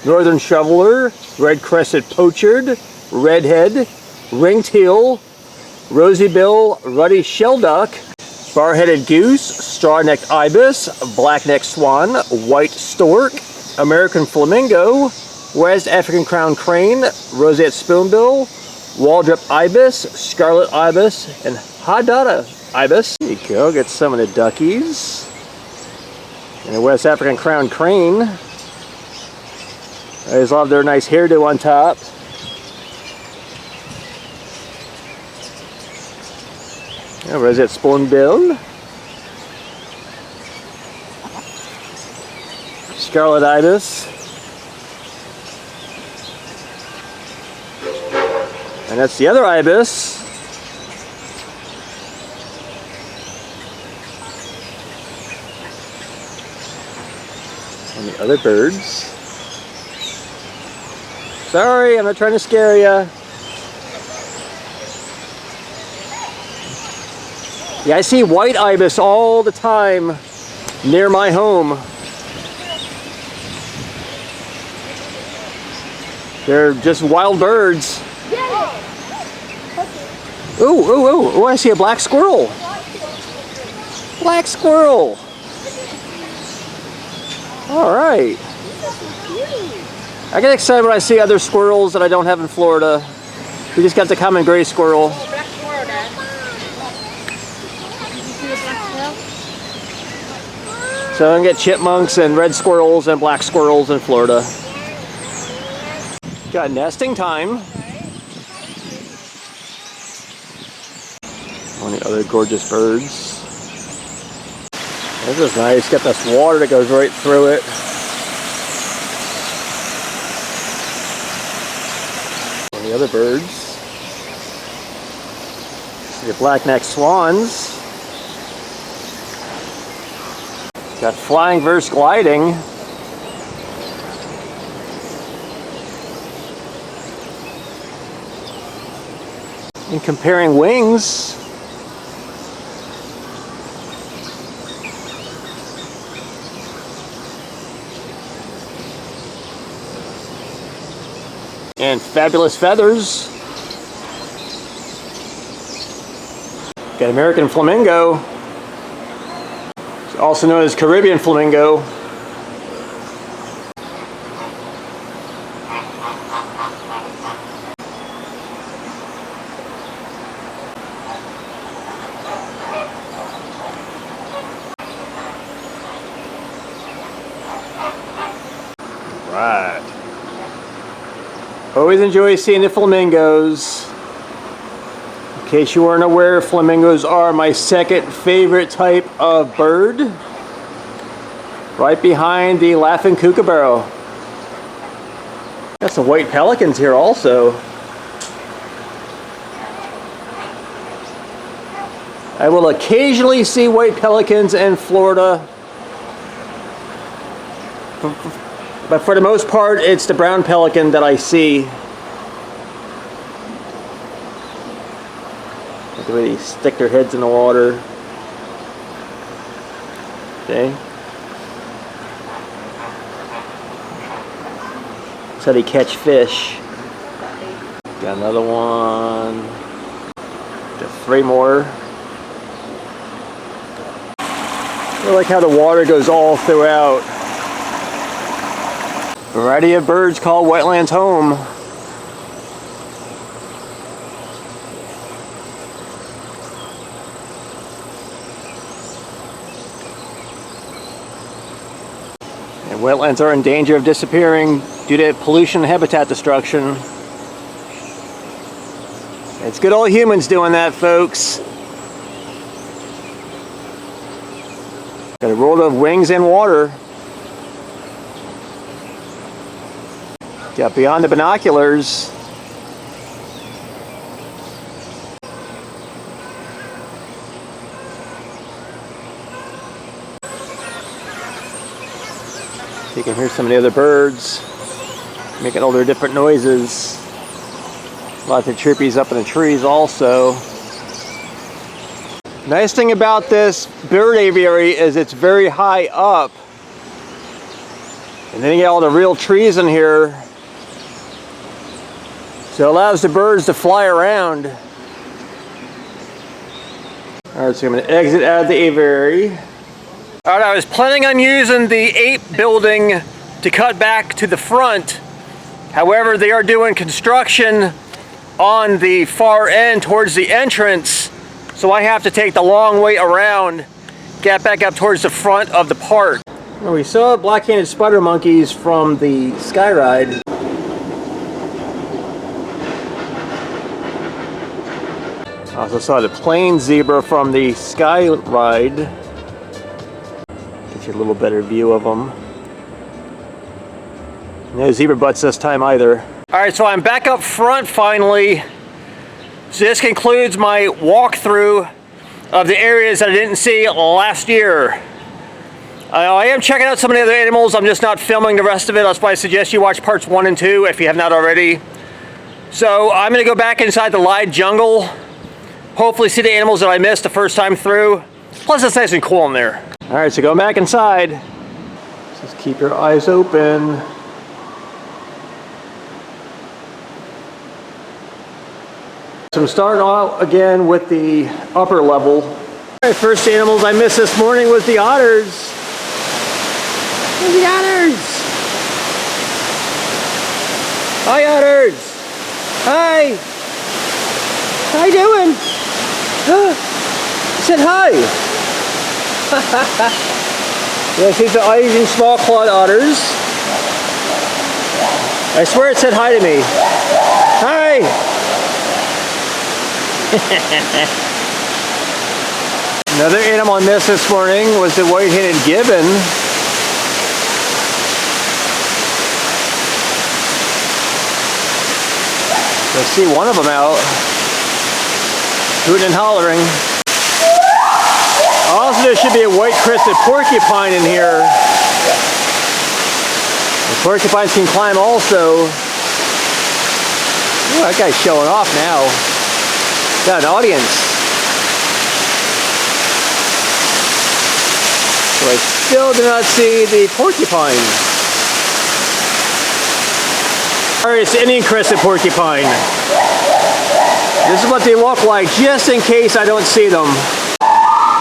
northern shoveler, red-crested pochard, redhead, ring teal, rosy bill, ruddy shell duck, bar-headed goose, straw-necked ibis, black-necked swan, white stork, American flamingo, West African crowned crane, roseate spoonbill, wall-drip ibis, scarlet ibis, and hadada ibis. There you go, get some of the duckies. And a West African crowned crane. I just love their nice hairdo on top. Yeah, roseate spoonbill. Scarlet ibis. And that's the other ibis. And the other birds. Sorry, I'm not trying to scare you. Yeah, I see white ibis all the time near my home. They're just wild birds. Ooh, ooh, ooh, ooh, I see a black squirrel. Black squirrel. All right. I get excited when I see other squirrels that I don't have in Florida. We just got the common gray squirrel. Black squirrel, Dad. Did you see the black squirrel? So I can get chipmunks and red squirrels and black squirrels in Florida. Got nesting time. One of the other gorgeous birds. This is nice. Got this water that goes right through it. One of the other birds. See the black-necked swans. Got flying versus gliding. And comparing wings. And fabulous feathers. Got American flamingo. It's also known as Caribbean flamingo. Right. Always enjoy seeing the flamingos. In case you weren't aware, flamingos are my second favorite type of bird. Right behind the laughing kookaburra. Got some white pelicans here also. I will occasionally see white pelicans in Florida. But for the most part, it's the brown pelican that I see. The way they stick their heads in the water. Okay. That's how they catch fish. Got another one. Got 3 more. I like how the water goes all throughout. A variety of birds call wetlands home. And wetlands are in danger of disappearing due to pollution and habitat destruction. It's good old humans doing that, folks. Got a world of wings and water. Got beyond the binoculars. You can hear some of the other birds making all their different noises. Lots of chirpies up in the trees also. Nice thing about this bird aviary is it's very high up. And then you get all the real trees in here. So it allows the birds to fly around. Alright, so I'm going to exit out of the aviary. Alright, I was planning on using the 8 building to cut back to the front. However, they are doing construction on the far end towards the entrance. So I have to take the long way around, get back up towards the front of the park. Well, we saw black-handed spider monkeys from the sky ride. I also saw the plain zebra from the sky ride. Get you a little better view of them. No zebra butts this time either. Alright, so I'm back up front finally. So this concludes my walkthrough of the areas that I didn't see last year. I am checking out some of the other animals. I'm just not filming the rest of it. That's why I suggest you watch parts 1 and 2 if you have not already. So I'm going to go back inside the live jungle. Hopefully see the animals that I missed the first time through. Plus it's nice and cool in there. Alright, so going back inside. Just keep your eyes open. So I'm starting out again with the upper level. Alright, first animals I missed this morning was the otters. There's the otters! Hi, otters! Hi! How you doing? You said hi! Yeah, these are Asian small clawed otters. I swear it said hi to me. Hi! Another animal I missed this morning was the white-headed gibbon. I see one of them out, hooting and hollering. Also, there should be a white-crested porcupine in here. The porcupines can climb also. Ooh, that guy's showing off now. Got an audience. So I still do not see the porcupine. Alright, it's the Indian crested porcupine. This is what they look like, just in case I don't see them.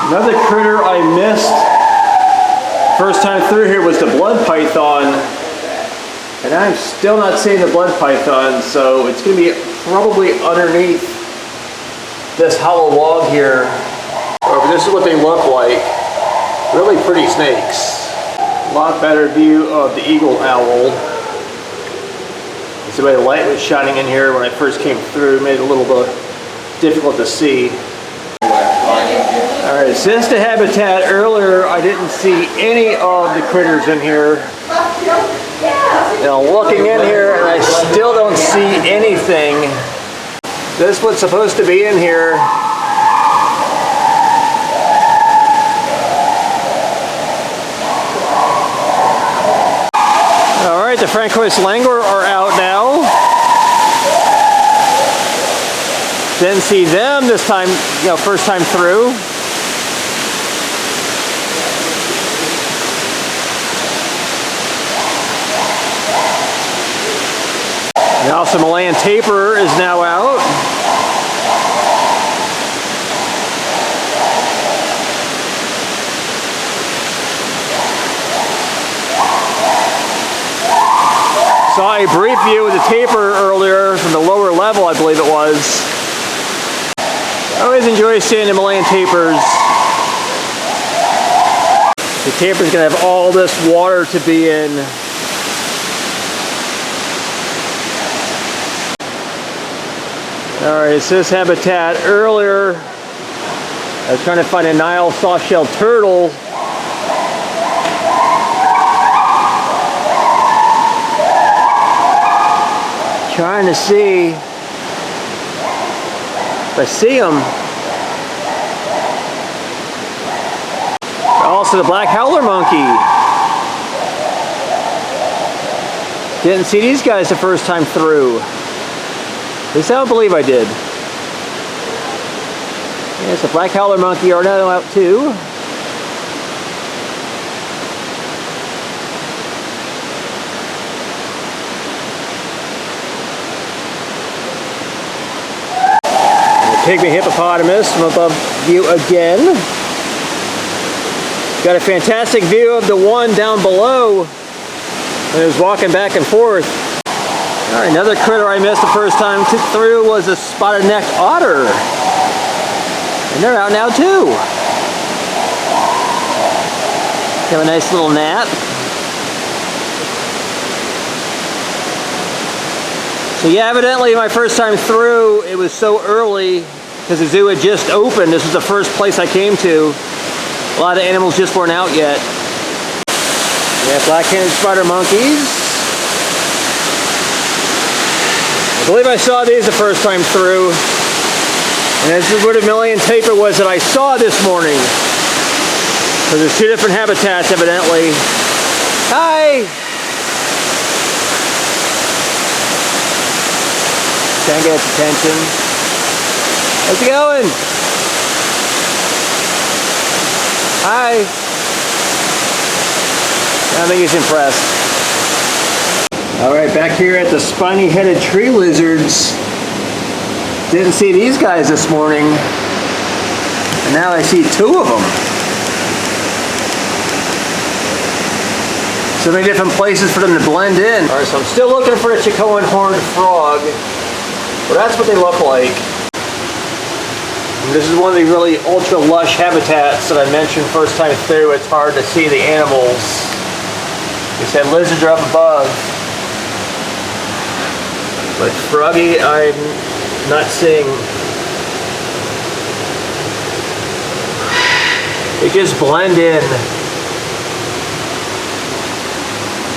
Another critter I missed first time through here was the blood python. And I'm still not seeing the blood python, so it's going to be probably underneath this hollow log here. But this is what they look like. Really pretty snakes. A lot better view of the eagle owl. This is the way the light was shining in here when I first came through. Made it a little bit difficult to see. Alright, since the habitat earlier, I didn't see any of the critters in here. And I'm looking in here and I still don't see anything. This is what's supposed to be in here. Alright, the Francois langur are out now. Didn't see them this time, first time through. And also Malayan tapir is now out. Saw a brief view of the tapir earlier from the lower level, I believe it was. I always enjoy seeing the Malayan tapirs. The tapir's gonna have all this water to be in. Alright, so this habitat earlier, I was trying to find a Nile soft-shelled turtle. Trying to see if I see them. Also the black howler monkey. Didn't see these guys the first time through. At least I don't believe I did. Yes, the black howler monkey are now out too. Pygmy hippopotamus from above view again. Got a fantastic view of the one down below when it was walking back and forth. All right, another critter I missed the first time through was a spotted-necked otter. And they're out now too. Have a nice little nap. So yeah, evidently my first time through, it was so early because the zoo had just opened. This was the first place I came to. A lot of the animals just weren't out yet. Yeah, black-handed spider monkeys. I believe I saw these the first time through. And this is where the Malayan tapir was that I saw this morning. So there's two different habitats evidently. Hi! Can't get its attention. How's it going? Hi. I think he's impressed. Alright, back here at the spiny-headed tree lizards. Didn't see these guys this morning. And now I see two of them. So many different places for them to blend in. Alright, so I'm still looking for the Chicoan horned frog. Well, that's what they look like. And this is one of the really ultra lush habitats that I mentioned first time through. It's hard to see the animals. They said lizards are up above. But froggy, I'm not seeing. They just blend in.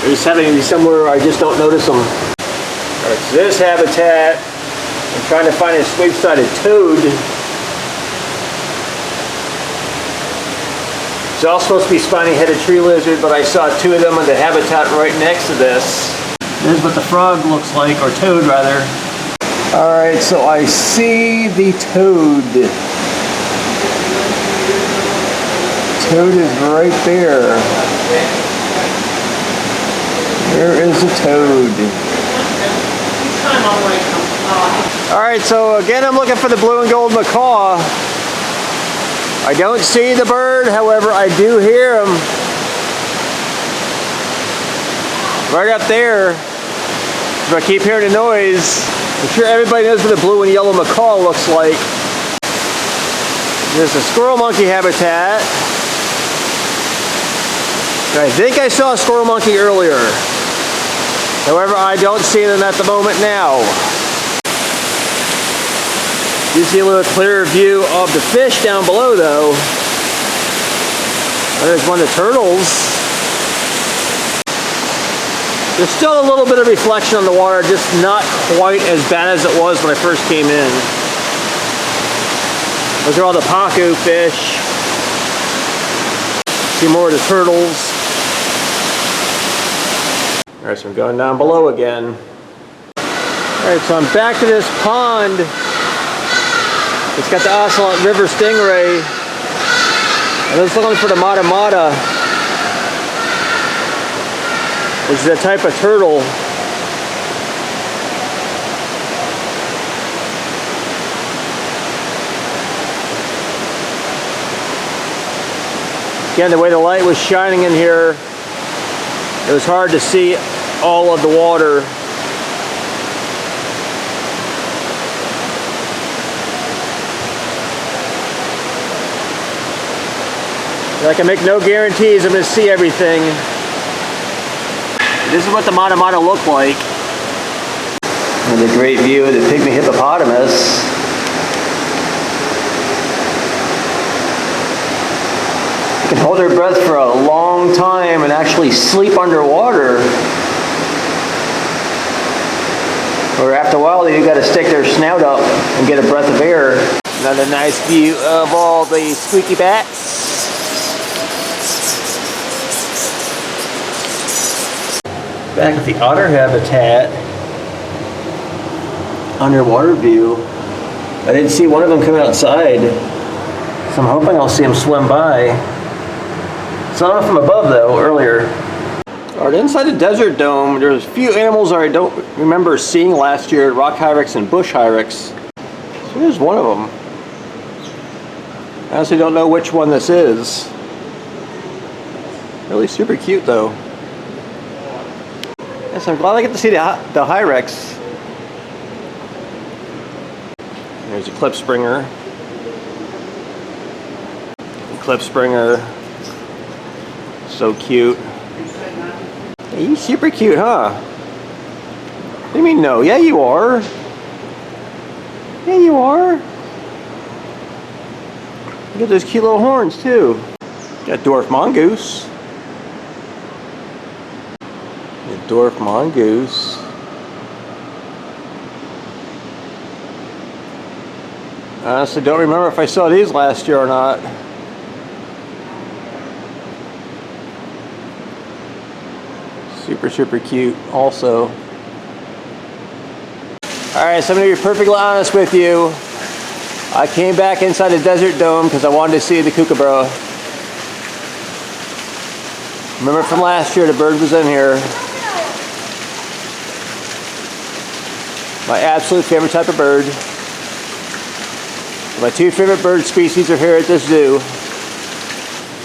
They're just having to be somewhere I just don't notice them. Alright, so this habitat, I'm trying to find a sweep-sided toad. It's all supposed to be spiny-headed tree lizard, but I saw two of them in the habitat right next to this. This is what the frog looks like, or toad rather. Alright, so I see the toad. Toad is right there. Where is the toad? Alright, so again I'm looking for the blue and gold macaw. I don't see the bird, however I do hear him. Right up there. If I keep hearing the noise, I'm sure everybody knows what the blue and yellow macaw looks like. There's a squirrel monkey habitat. I think I saw a squirrel monkey earlier. However, I don't see them at the moment now. You see a little clearer view of the fish down below though. There's one of the turtles. There's still a little bit of reflection on the water, just not quite as bad as it was when I first came in. Those are all the Parque fish. See more of the turtles. Alright, so I'm going down below again. Alright, so I'm back to this pond. It's got the ocelot river stingray. I was looking for the mata mata, which is a type of turtle. Again, the way the light was shining in here, it was hard to see all of the water. I can make no guarantees I'm going to see everything. This is what the mata mata look like. And a great view of the pygmy hippopotamus. They can hold their breath for a long time and actually sleep underwater. Or after a while, you got to stick their snout up and get a breath of air. Another nice view of all the squeaky bats. Back at the otter habitat, underwater view. I didn't see one of them come outside, so I'm hoping I'll see them swim by. Saw them from above though earlier. Alright, inside the desert dome, there's a few animals I don't remember seeing last year: rock hyrax and bush hyrax. So here's one of them. I honestly don't know which one this is. Really super cute though. Yes, I'm glad I get to see the hyrax. There's a clip springer. Clip springer. So cute. Hey, you super cute, huh? What do you mean no? Yeah, you are. Yeah, you are. Look at those cute little horns too. Got dwarf mongoose. Dwarf mongoose. I honestly don't remember if I saw these last year or not. Super, super cute also. Alright, so I'm going to be perfectly honest with you. I came back inside the desert dome because I wanted to see the kookaburra. Remember from last year, the bird was in here. My absolute favorite type of bird. My two favorite bird species are here at this zoo.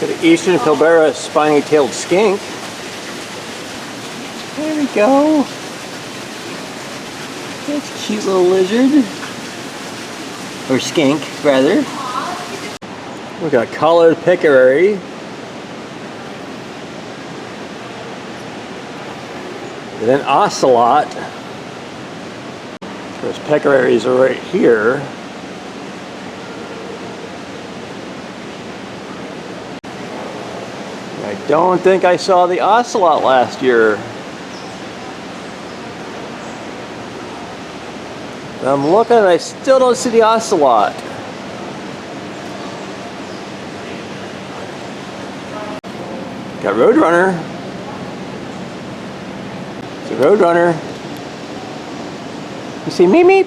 Got the eastern Pilbara spiny-tailed skink. There we go. That's a cute little lizard. Or skink, rather. We got collared peccary. And then ocelot. Those peccaries are right here. I don't think I saw the ocelot last year. I'm looking and I still don't see the ocelot. Got Roadrunner. It's a Roadrunner. You see meep meep?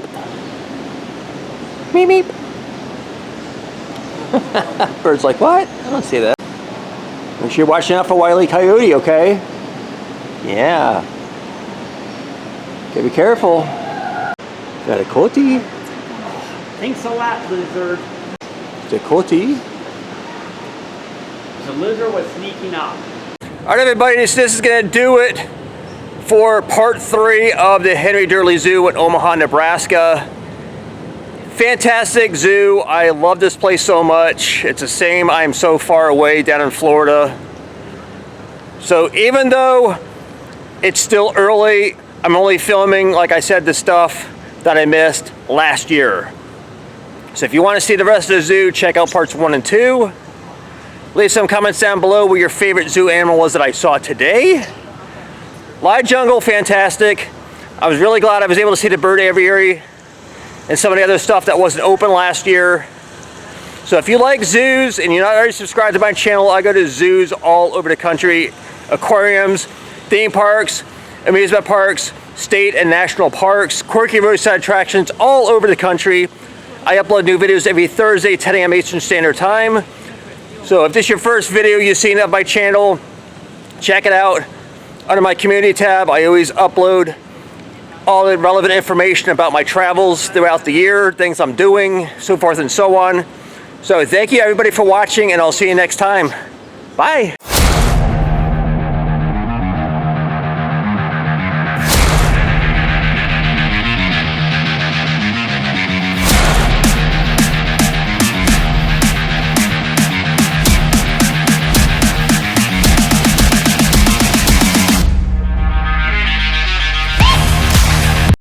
Meep meep. Bird's like, what? I don't see that. Make sure you're watching out for Wile E. Coyote, okay? Yeah. Okay, be careful. Got a coati. Thanks a lot, lizard. It's a coati. The lizard was sneaking up. Alright everybody, this is going to do it for part 3 of the Henry Durley Zoo in Omaha, Nebraska. Fantastic zoo. I love this place so much. It's the same. I'm so far away down in Florida. So even though it's still early, I'm only filming, like I said, the stuff that I missed last year. So if you want to see the rest of the zoo, check out parts 1 and 2. Leave some comments down below what your favorite zoo animal was that I saw today. Live jungle, fantastic. I was really glad I was able to see the bird aviary and some of the other stuff that wasn't open last year. So if you like zoos and you're not already subscribed to my channel, I go to zoos all over the country, aquariums, theme parks, amusement parks, state and national parks, quirky roadside attractions all over the country. I upload new videos every Thursday, 10 a.m. Eastern Standard Time. So if this is your first video you've seen on my channel, check it out. Under my community tab, I always upload all the relevant information about my travels throughout the year, things I'm doing, so forth and so on. So thank you everybody for watching, and I'll see you next time. Bye.